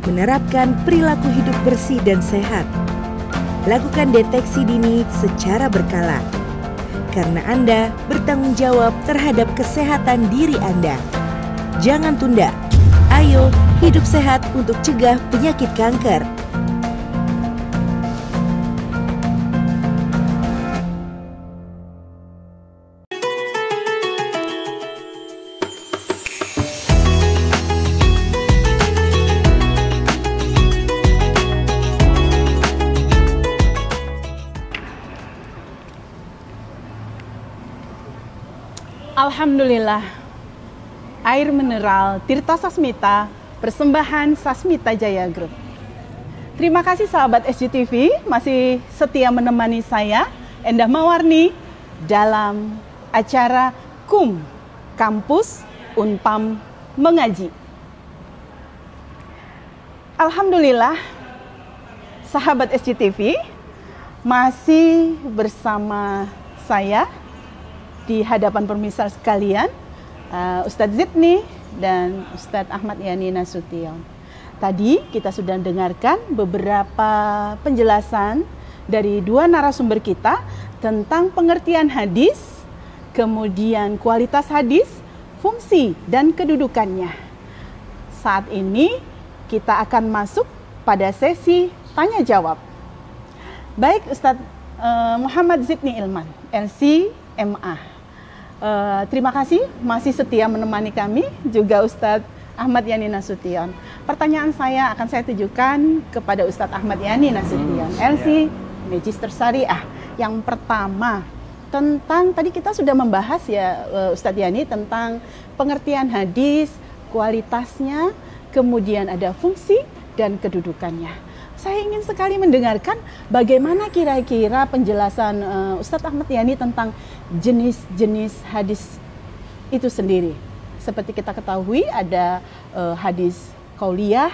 Menerapkan perilaku hidup bersih dan sehat. Lakukan deteksi dini secara berkala. Karena Anda bertanggung jawab terhadap kesehatan diri Anda. Jangan tunda. Ayo hidup sehat untuk cegah penyakit kanker. Alhamdulillah, air mineral Tirta Sasmita, persembahan Sasmita Jaya Group. Terima kasih sahabat SCTV masih setia menemani saya, Endah Mawarni, dalam acara KUM, Kampus Unpam Mengaji. Alhamdulillah, sahabat SCTV masih bersama saya di hadapan pemirsa sekalian, Ustadz Zidni dan Ustadz Ahmad Yani Nasution. Tadi kita sudah dengarkan beberapa penjelasan dari dua narasumber kita tentang pengertian hadis, kemudian kualitas hadis, fungsi dan kedudukannya. Saat ini kita akan masuk pada sesi tanya jawab. Baik, Ustadz Muhammad Zidni Ilman, LC-MA. Terima kasih masih setia menemani kami, juga Ustadz Ahmad Yani Nasution. Pertanyaan saya akan saya tujukan kepada Ustadz Ahmad Yani Nasution, LC Magister Syariah. Yang pertama, tentang tadi kita sudah membahas ya Ustadz Yani tentang pengertian hadis, kualitasnya, kemudian ada fungsi dan kedudukannya. Saya ingin sekali mendengarkan bagaimana kira-kira penjelasan Ustadz Ahmad Yani tentang jenis-jenis hadis itu sendiri. Seperti kita ketahui ada hadis qauliyah,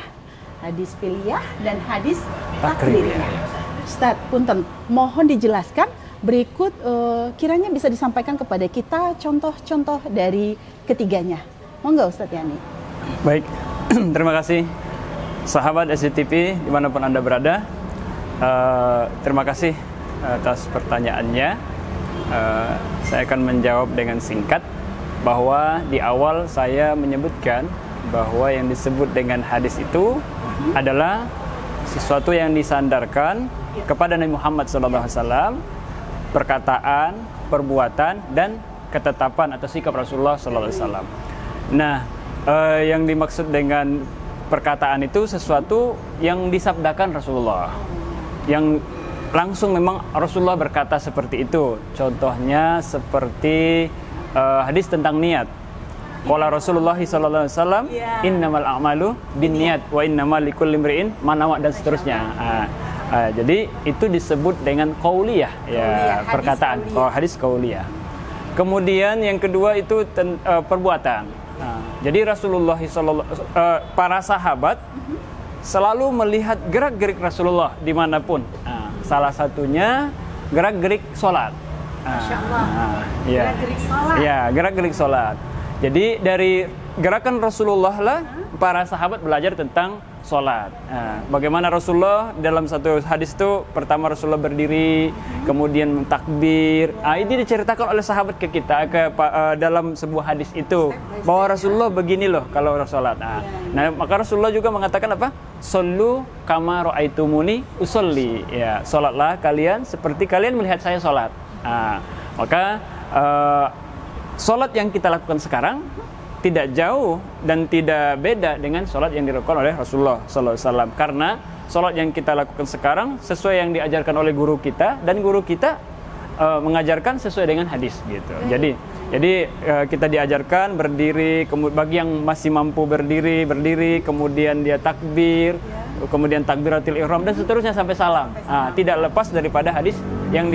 hadis fi'liyah dan hadis Takririyah. takririah. Ustaz, punten, mohon dijelaskan berikut kiranya bisa disampaikan kepada kita contoh-contoh dari ketiganya. Monggo Ustaz Yani. Baik, terima kasih sahabat SCTV dimanapun Anda berada. Terima kasih atas pertanyaannya. Saya akan menjawab dengan singkat bahwa di awal saya menyebutkan bahwa yang disebut dengan hadis itu adalah sesuatu yang disandarkan kepada Nabi Muhammad SAW, perkataan, perbuatan, dan ketetapan atau sikap Rasulullah SAW. Nah, yang dimaksud dengan perkataan itu sesuatu yang disabdakan Rasulullah, yang langsung memang Rasulullah berkata seperti itu. Contohnya seperti hadis tentang niat. Qala Rasulullah sallallahu alaihi wasallam, innamal a'malu binniyat wa innamal likulli imri'in ma nawa, dan seterusnya. Jadi itu disebut dengan qauliyah, ya, perkataan. Hadis qauliyah. Kemudian yang kedua itu perbuatan. Jadi Rasulullah para sahabat selalu melihat gerak-gerik Rasulullah dimanapun. Salah satunya gerak-gerik sholat. Masya Allah. Gerak-gerik sholat. Ya, gerak-gerik sholat. Jadi dari gerakan Rasulullah lah para sahabat belajar tentang sholat. Bagaimana Rasulullah dalam satu hadis itu, pertama Rasulullah berdiri, kemudian takbir. Ini diceritakan oleh sahabat ke kita dalam sebuah hadis itu, bahwa Rasulullah begini loh kalau sholat. Nah, maka Rasulullah juga mengatakan apa? Sallu kama ra'aitumuni usolli. Ya, sholatlah kalian seperti kalian melihat saya sholat. Maka sholat yang kita lakukan sekarang tidak jauh dan tidak beda dengan sholat yang dilakukan oleh Rasulullah SAW. Karena sholat yang kita lakukan sekarang sesuai yang diajarkan oleh guru kita, dan guru kita mengajarkan sesuai dengan hadis gitu. Jadi kita diajarkan berdiri, bagi yang masih mampu berdiri, kemudian dia takbir, kemudian takbiratul ihram, dan seterusnya sampai salam. Tidak lepas daripada hadis yang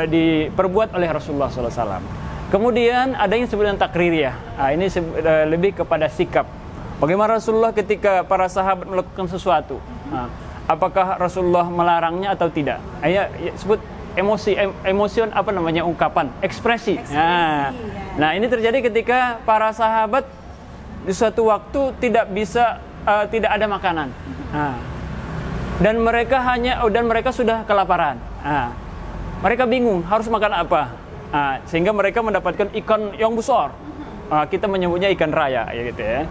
diperbuat oleh Rasulullah SAW. Kemudian ada yang disebut dengan takririyah. Ini lebih kepada sikap. Bagaimana Rasulullah ketika para sahabat melakukan sesuatu? Apakah Rasulullah melarangnya atau tidak? Sebut emosion, ungkapan, ekspresi. Nah, ini terjadi ketika para sahabat di suatu waktu tidak ada makanan. Dan mereka sudah kelaparan. Mereka bingung harus makan apa. Sehingga mereka mendapatkan ikan yang besar. Kita menyebutnya ikan raya, gitu ya.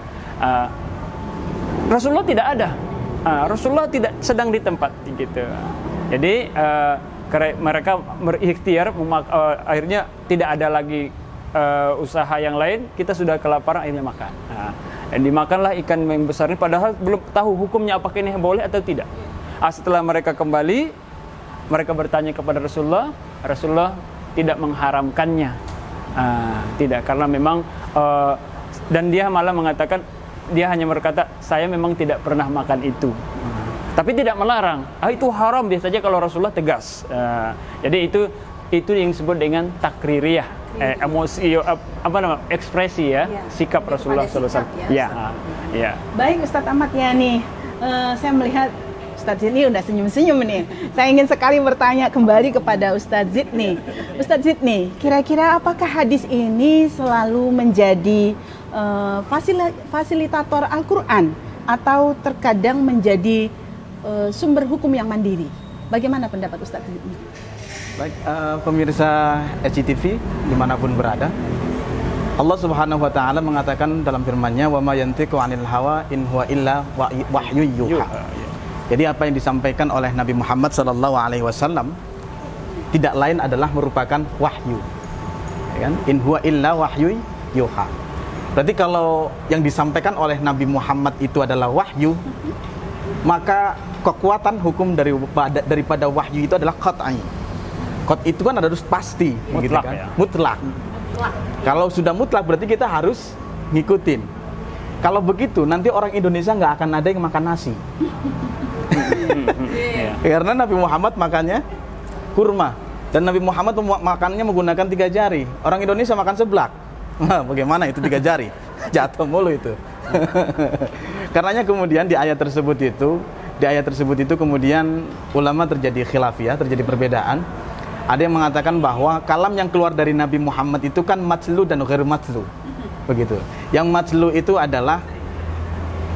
Rasulullah tidak ada. Rasulullah tidak sedang di tempat, gitu. Jadi mereka berikhtiar, akhirnya tidak ada lagi usaha yang lain. Kita sudah kelaparan, akhirnya makan. Dan dimakanlah ikan yang besar ini, padahal belum tahu hukumnya apakah ini boleh atau tidak. Setelah mereka kembali, mereka bertanya kepada Rasulullah. Rasulullah tidak mengharamkannya, tidak, karena memang dan dia malah mengatakan, dia hanya berkata, saya memang tidak pernah makan itu, tapi tidak melarang. Itu haram biasanya kalau Rasulullah tegas. Jadi itu yang disebut dengan takririyah, emosi, ekspresi ya, sikap Rasulullah SAW. Ya. Baik Ustadz Ahmad Yani, saya melihat Ustadz Zid ini udah senyum-senyum nih. Saya ingin sekali bertanya kembali kepada Ustadz Zid nih. Ustadz Zid nih, kira-kira apakah hadis ini selalu menjadi fasilitator Al-Quran atau terkadang menjadi sumber hukum yang mandiri? Bagaimana pendapat Ustadz Zid ini? Baik, pemirsa SCTV dimanapun berada, Allah Subhanahu Wa Taala mengatakan dalam firman-Nya, wa ma yantiqu 'anil hawa in huwa illa wahyu yuha. Jadi apa yang disampaikan oleh Nabi Muhammad SAW tidak lain adalah merupakan wahyu, ya kan? In huwa illa wahyu yuha. Berarti kalau yang disampaikan oleh Nabi Muhammad itu adalah wahyu, maka kekuatan hukum daripada wahyu itu adalah qat'i. Qat itu kan harus pasti, mutlak, gitu kan? Ya? Mutlak. Kalau sudah mutlak berarti kita harus ngikutin. Kalau begitu nanti orang Indonesia nggak akan ada yang makan nasi. Karena Nabi Muhammad makannya kurma, dan Nabi Muhammad makannya menggunakan 3 jari. Orang Indonesia makan seblak. Bagaimana itu 3 jari? Jatuh mulu itu. Karenanya kemudian di ayat tersebut itu kemudian ulama terjadi khilafiyah, terjadi perbedaan. Ada yang mengatakan bahwa kalam yang keluar dari Nabi Muhammad itu kan matlu dan ghair matlu. Begitu. Yang matlu itu adalah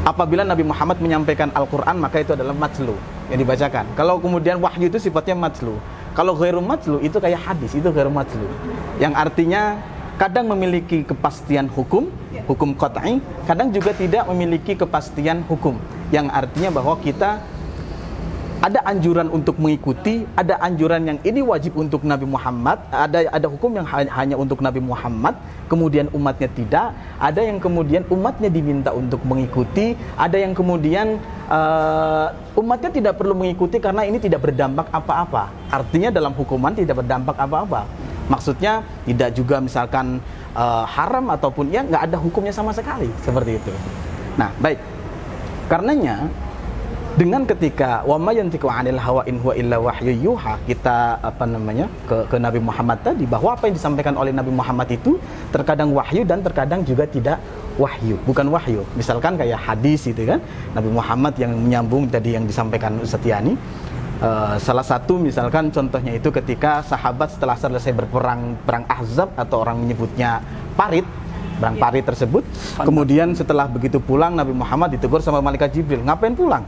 apabila Nabi Muhammad menyampaikan Al-Qur'an, maka itu adalah matlu yang dibacakan. Kalau kemudian wahyu itu sifatnya matlu. Kalau ghairu matlu itu kayak hadis, itu ghairu matlu. Yang artinya kadang memiliki kepastian hukum qat'i, kadang juga tidak memiliki kepastian hukum. Yang artinya bahwa kita ada anjuran untuk mengikuti, ada anjuran yang ini wajib untuk Nabi Muhammad, ada hukum yang hanya untuk Nabi Muhammad, kemudian umatnya tidak, ada yang kemudian umatnya diminta untuk mengikuti, ada yang kemudian umatnya tidak perlu mengikuti karena ini tidak berdampak apa-apa. Artinya dalam hukuman tidak berdampak apa-apa. Maksudnya tidak juga misalkan haram ataupun ya nggak ada hukumnya sama sekali, seperti itu. Nah, baik. Karenanya dengan ketika wa ma yantiqu 'anil hawa in huwa illa wahyu yuha, kita ke Nabi Muhammad tadi, bahwa apa yang disampaikan oleh Nabi Muhammad itu terkadang wahyu dan terkadang juga tidak wahyu, bukan wahyu. Misalkan kayak hadis itu kan, Nabi Muhammad yang menyambung tadi yang disampaikan Ustaz Yani. Salah satu misalkan contohnya itu ketika sahabat setelah selesai perang Ahzab, atau orang menyebutnya parit, perang parit tersebut, kemudian setelah begitu pulang Nabi Muhammad ditegur sama malaikat Jibril, ngapain pulang?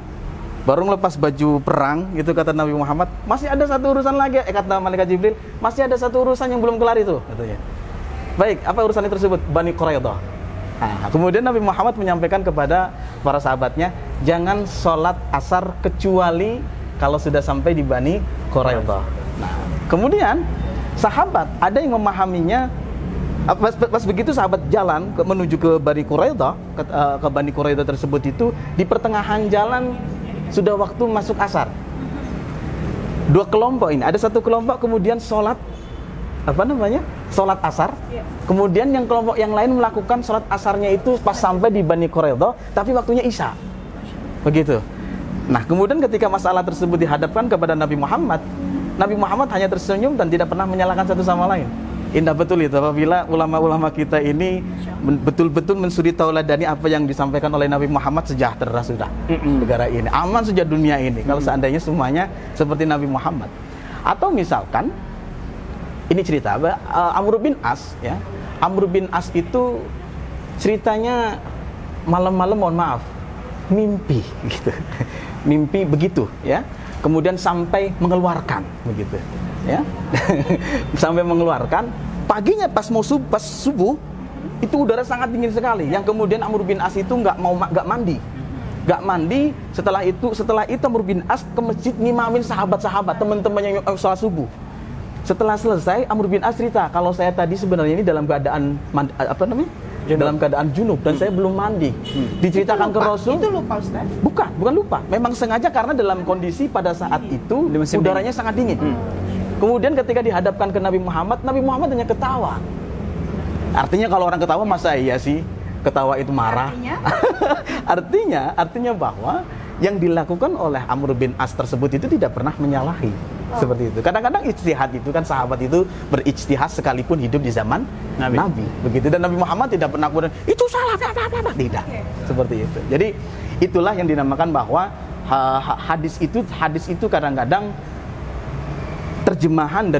Baru lepas baju perang, gitu kata Nabi Muhammad. Masih ada satu urusan lagi, kata malaikat Jibril, masih ada satu urusan yang belum kelar itu, katanya. Baik, apa urusan tersebut? Bani Quraidah. Nah, kemudian Nabi Muhammad menyampaikan kepada para sahabatnya, jangan sholat asar kecuali kalau sudah sampai di Bani Quraidah. Nah, kemudian sahabat ada yang memahaminya, pas begitu sahabat jalan menuju ke Bani Quraidah, ke Bani Quraidah tersebut itu di pertengahan jalan sudah waktu masuk asar. Dua kelompok ini, ada satu kelompok kemudian sholat asar. Kemudian yang kelompok yang lain melakukan sholat asarnya itu pas sampai di Bani Quraidah, tapi waktunya isya. Begitu. Nah, kemudian ketika masalah tersebut dihadapkan kepada Nabi Muhammad hanya tersenyum dan tidak pernah menyalahkan satu sama lain. Indah betul itu apabila ulama-ulama kita ini betul-betul mensuri tauladani apa yang disampaikan oleh Nabi Muhammad, sejahtera sudah negara ini, aman saja dunia ini kalau seandainya semuanya seperti Nabi Muhammad. Atau misalkan ini cerita Amr bin As, ya. Amr bin As itu ceritanya malam-malam, mohon maaf, mimpi gitu. Mimpi begitu, ya. Kemudian sampai mengeluarkan begitu, ya. Sampai mengeluarkan, paginya pas subuh itu udara sangat dingin sekali. Yang kemudian Amr bin As itu nggak mandi. Setelah itu Amr bin As ke masjid ngimamin sahabat-sahabat, teman-temannya yang sholat subuh. Setelah selesai, Amr bin As cerita, kalau saya tadi sebenarnya ini dalam keadaan dalam keadaan junub dan saya belum mandi. Diceritakan ke Rasul. Itu lupa, Ustaz? Bukan lupa. Memang sengaja karena dalam kondisi pada saat itu udaranya sangat dingin. Kemudian ketika dihadapkan ke Nabi Muhammad hanya ketawa. Artinya kalau orang ketawa masa iya sih ketawa itu marah? Artinya bahwa yang dilakukan oleh Amr bin As tersebut itu tidak pernah menyalahi. Seperti itu. Kadang-kadang ijtihad itu kan, sahabat itu berijtihad sekalipun hidup di zaman Nabi. Begitu. Dan Nabi Muhammad tidak pernah kemudian itu salah, tidak. Seperti itu. Jadi itulah yang dinamakan bahwa hadis itu kadang-kadang terjemahan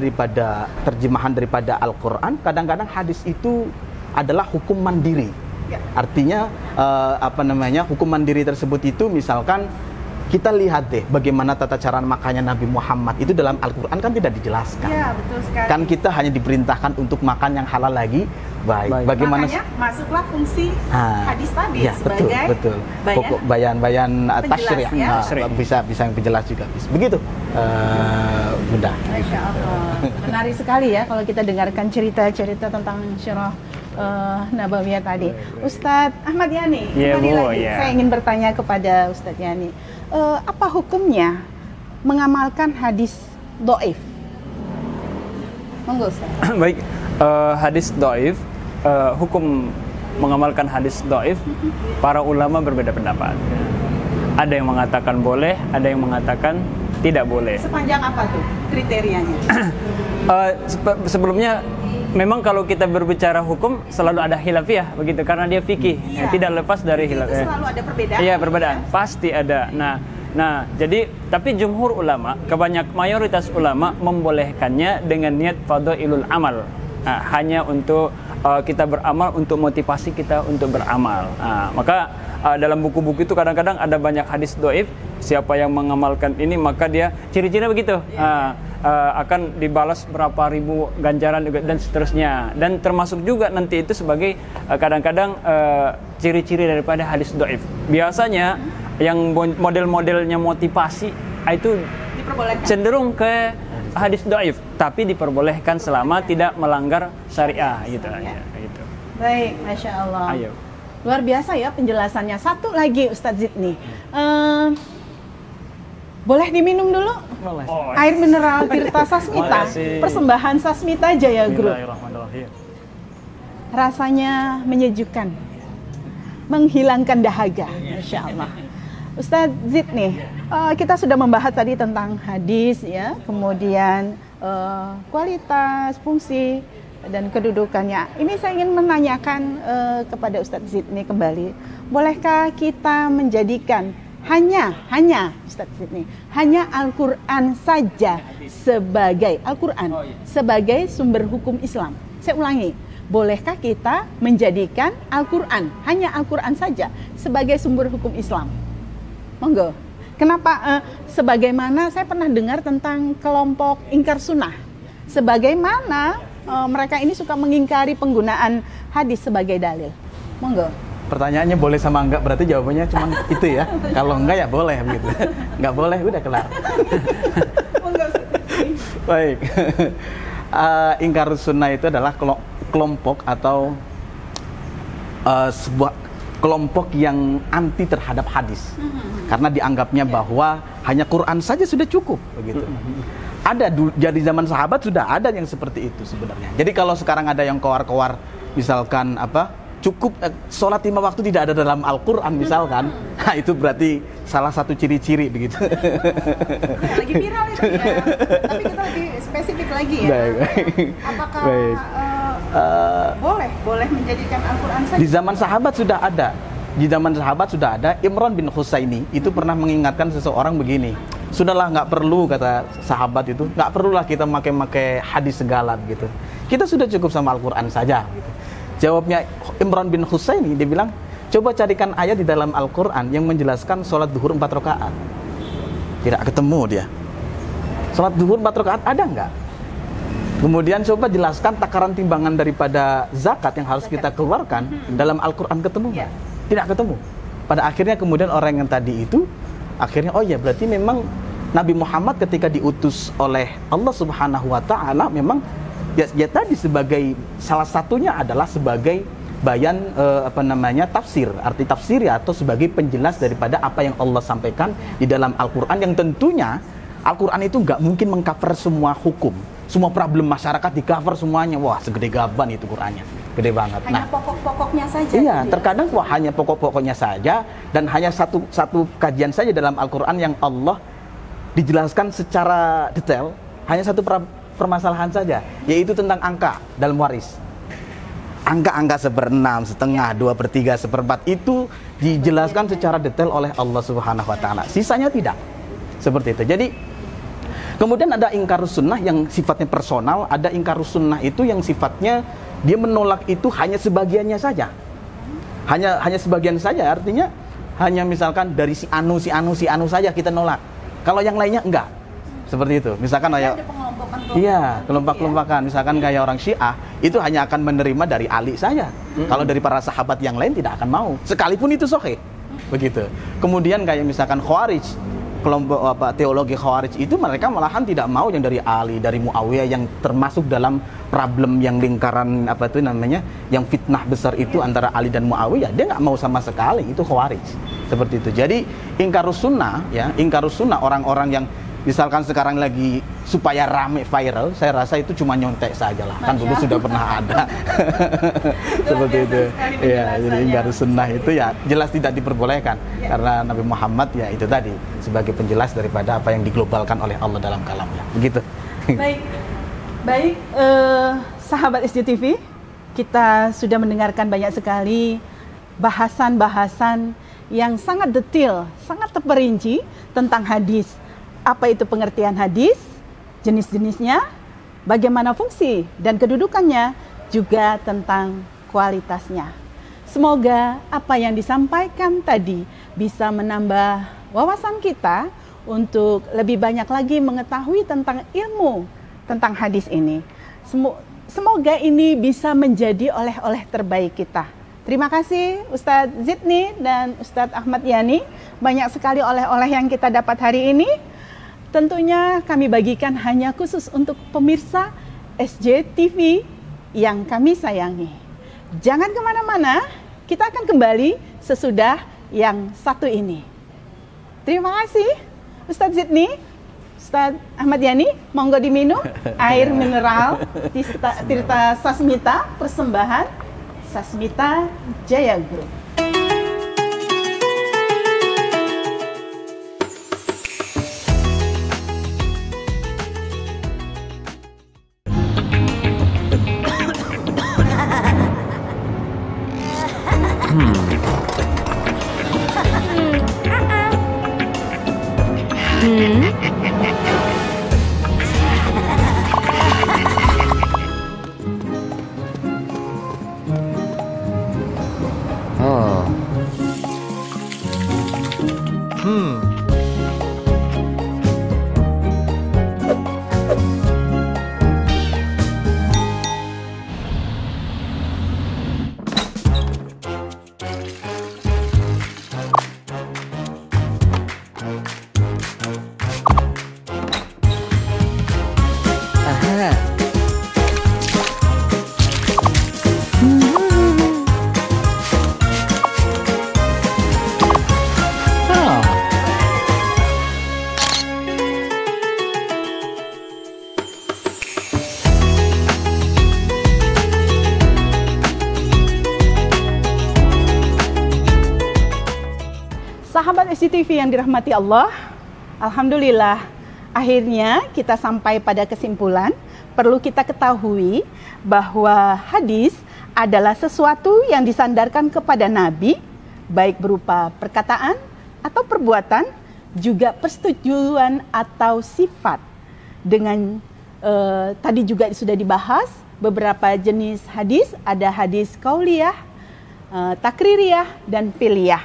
daripada Al-Qur'an, kadang-kadang hadis itu adalah hukum mandiri. Artinya hukum mandiri tersebut itu misalkan kita lihat deh bagaimana tata cara makannya Nabi Muhammad itu dalam Al-Qur'an kan tidak dijelaskan. Ya, betul sekali. Kan kita hanya diperintahkan untuk makan yang halal lagi baik. Bagaimana makanya masuklah fungsi hadis tadi ya, sebagai betul. Pokok bayan tasyri' ya. Bisa yang penjelas juga. Begitu. Bunda. Masya Allah. Menarik sekali ya kalau kita dengarkan cerita-cerita tentang syarah Nabawiyah tadi. Ustadz Ahmad Yani, kembali lagi. Saya ingin bertanya kepada Ustadz Yani, apa hukumnya mengamalkan hadis dhaif? Monggo Ustadz. Baik, hadis dhaif, hukum mengamalkan hadis dhaif, para ulama berbeda pendapat. Ada yang mengatakan boleh, ada yang mengatakan tidak boleh. Sepanjang apa tuh kriterianya? Sebelumnya memang kalau kita berbicara hukum selalu ada khilafiyah begitu karena dia fikih, tidak lepas dari khilafiyah. Selalu ada perbedaan. Iya, perbedaan pasti ada. Nah, jadi tapi jumhur ulama, mayoritas ulama membolehkannya dengan niat fadhailul amal. Hanya untuk kita beramal, untuk motivasi kita untuk beramal. Maka dalam buku-buku itu kadang-kadang ada banyak hadis dhaif, siapa yang mengamalkan ini maka dia ciri-cirinya begitu. Akan dibalas berapa ribu ganjaran dan seterusnya, dan termasuk juga nanti itu sebagai kadang-kadang ciri-ciri daripada hadis dhaif. Biasanya yang model-modelnya motivasi itu cenderung ke hadis dhaif, tapi diperbolehkan selama tidak melanggar syariah gitu. Gitu. Baik, Masya Allah. Ayo. Luar biasa ya penjelasannya. Satu lagi Ustadz Zidni, boleh diminum dulu? Boleh. Air mineral Tirta Sasmita, persembahan Sasmita Jaya Group. Rasanya menyejukkan, menghilangkan dahaga, Masya Allah. Ustadz Zidni, kita sudah membahas tadi tentang hadis, ya, kemudian kualitas, fungsi, dan kedudukannya. Ini saya ingin menanyakan kepada Ustadz Zidni kembali, bolehkah kita menjadikan hanya Ustadz Zidni, hanya Al-Quran saja sebagai sebagai sumber hukum Islam? Saya ulangi, bolehkah kita menjadikan Al-Quran, hanya Al-Quran saja sebagai sumber hukum Islam? Monggo. Kenapa? Sebagaimana saya pernah dengar tentang kelompok ingkar sunnah, sebagaimana mereka ini suka mengingkari penggunaan hadis sebagai dalil. Monggo. Pertanyaannya boleh sama enggak, berarti jawabannya cuma itu ya. Kalau enggak ya boleh begitu. Enggak boleh udah kelar. Baik. Ingkar sunnah itu adalah kelompok atau sebuah kelompok yang anti terhadap hadis. Karena dianggapnya bahwa hanya Quran saja sudah cukup begitu. Ada jadi zaman sahabat sudah ada yang seperti itu sebenarnya. Jadi kalau sekarang ada yang koar-koar misalkan cukup sholat 5 waktu tidak ada dalam Al-Quran misalkan, nah itu berarti salah satu ciri-ciri begitu. Lagi viral itu ya, tapi kita lebih spesifik lagi ya. Apakah boleh menjadikan Al-Quran saja? Di zaman sahabat sudah ada. Imran bin Husaini itu pernah mengingatkan seseorang begini, sudahlah, nggak perlu, kata sahabat itu, nggak perlulah kita pakai hadis segala gitu. Kita sudah cukup sama Al-Quran saja gitu. Jawabnya Imran bin Husaini, dia bilang, coba carikan ayat di dalam Al-Quran yang menjelaskan sholat duhur 4 rakaat. Tidak ketemu dia. Sholat duhur 4 rakaat ada nggak? Kemudian coba jelaskan takaran timbangan daripada zakat yang harus kita keluarkan dalam Al-Quran, ketemu nggak? Tidak ketemu. Pada akhirnya kemudian orang yang tadi itu, akhirnya oh ya berarti memang Nabi Muhammad ketika diutus oleh Allah Subhanahu Wa Taala memang ya tadi sebagai salah satunya adalah sebagai bayan tafsir, arti tafsir ya, atau sebagai penjelas daripada apa yang Allah sampaikan di dalam Al-Quran, yang tentunya Al-Quran itu nggak mungkin mengcover semua hukum, semua problem masyarakat di cover semuanya. Wah, segede gaban itu Qurannya, gede banget. Hanya pokok-pokoknya saja. Iya, terkadang hanya pokok-pokoknya saja, dan hanya satu kajian saja dalam Al-Quran yang Allah dijelaskan secara detail, hanya satu permasalahan saja, yaitu tentang angka dalam waris. Angka-angka 1/6, setengah, 2/3, 1/4 itu dijelaskan secara detail oleh Allah Subhanahu Wa Taala. Sisanya tidak. Seperti itu. Jadi kemudian ada ingkarus sunnah yang sifatnya personal, ada ingkarus sunnah itu yang sifatnya dia menolak itu hanya sebagiannya saja. Hanya sebagian saja, artinya hanya misalkan dari si anu saja kita nolak. Kalau yang lainnya enggak. Seperti itu. Misalkan kayak kelompok-kelompokan. Misalkan kayak orang Syiah itu hanya akan menerima dari Ali saja. Kalau dari para sahabat yang lain tidak akan mau. Sekalipun itu sahih. Begitu. Kemudian kayak misalkan Khawarij, kelompok teologi Khawarij itu mereka malahan tidak mau yang dari Ali, dari Muawiyah yang termasuk dalam problem yang lingkaran yang fitnah besar itu antara Ali dan Muawiyah. Dia nggak mau sama sekali, itu Khawarij. Seperti itu. Jadi ingkarus sunnah orang-orang yang misalkan sekarang lagi supaya rame viral, saya rasa itu cuma nyontek saja lah. Kan dulu sudah pernah ada. Seperti itu. Ya, jadi ingkarus sunnah itu ya jelas tidak diperbolehkan karena Nabi Muhammad ya itu tadi sebagai penjelas daripada apa yang diglobalkan oleh Allah dalam kalamnya. Begitu. Baik. Sahabat SJTV, kita sudah mendengarkan banyak sekali bahasan-bahasan yang sangat detail, sangat terperinci tentang hadis. Apa itu pengertian hadis, jenis-jenisnya, bagaimana fungsi dan kedudukannya, juga tentang kualitasnya. Semoga apa yang disampaikan tadi bisa menambah wawasan kita untuk lebih banyak lagi mengetahui tentang ilmu tentang hadis ini. Semoga ini bisa menjadi oleh-oleh terbaik kita. Terima kasih Ustadz Zidni dan Ustadz Ahmad Yani. Banyak sekali oleh-oleh yang kita dapat hari ini. Tentunya kami bagikan hanya khusus untuk pemirsa SJTV yang kami sayangi. Jangan kemana-mana, kita akan kembali sesudah yang satu ini. Terima kasih Ustadz Zidni, Ustadz Ahmad Yani, monggo diminum air mineral Tirta Sasmita, persembahan Sasmita Jaya Group. Sahabat SJTV yang dirahmati Allah, alhamdulillah akhirnya kita sampai pada kesimpulan. Perlu kita ketahui bahwa hadis adalah sesuatu yang disandarkan kepada Nabi, baik berupa perkataan atau perbuatan, juga persetujuan atau sifat. Dengan tadi juga sudah dibahas beberapa jenis hadis, ada hadis qauliyah, takririyah, dan fi'liyah.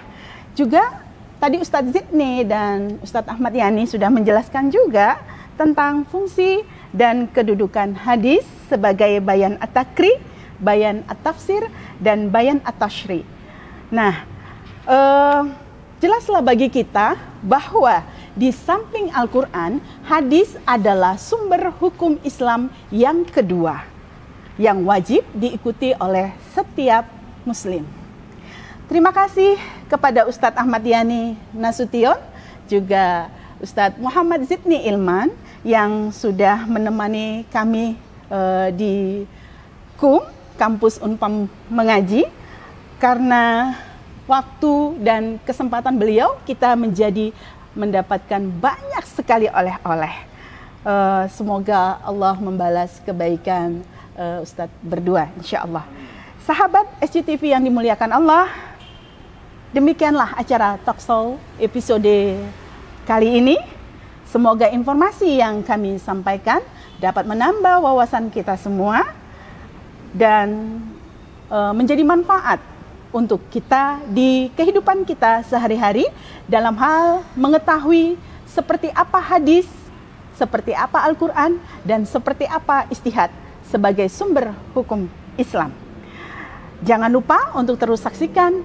Juga tadi Ustadz Zidni dan Ustadz Ahmad Yani sudah menjelaskan juga tentang fungsi dan kedudukan hadis sebagai bayan at-takri, bayan at-tafsir, dan bayan at-tashri. Nah, jelaslah bagi kita bahwa di samping Al-Quran, hadis adalah sumber hukum Islam yang kedua, yang wajib diikuti oleh setiap muslim. Terima kasih kepada Ustadz Ahmad Yani Nasution, juga Ustadz Muhammad Zidni Ilman yang sudah menemani kami di KUM, Kampus Unpam Mengaji. Karena waktu dan kesempatan beliau, kita mendapatkan banyak sekali oleh-oleh. Semoga Allah membalas kebaikan Ustadz berdua, insya Allah. Sahabat SJTV yang dimuliakan Allah, demikianlah acara Talkshow episode kali ini. Semoga informasi yang kami sampaikan dapat menambah wawasan kita semua dan menjadi manfaat untuk kita di kehidupan kita sehari-hari dalam hal mengetahui seperti apa hadis, seperti apa Al-Quran, dan seperti apa ijtihad sebagai sumber hukum Islam. Jangan lupa untuk terus saksikan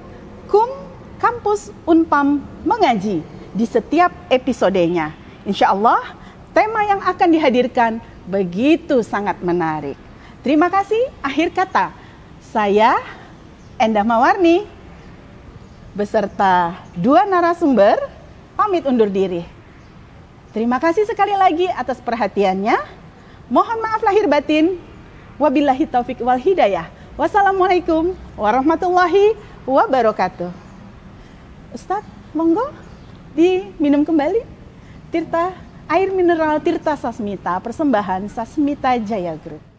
KUM Kampus Unpam Mengaji di setiap episodenya. Insya Allah, tema yang akan dihadirkan begitu sangat menarik. Terima kasih. Akhir kata, saya Endah Mawarni beserta dua narasumber pamit undur diri. Terima kasih sekali lagi atas perhatiannya. Mohon maaf lahir batin. Wabillahi taufik wal hidayah. Wassalamualaikum warahmatullahi wabarakatuh. Ustadz, monggo diminum kembali air mineral Tirta Sasmita, persembahan Sasmita Jaya Group.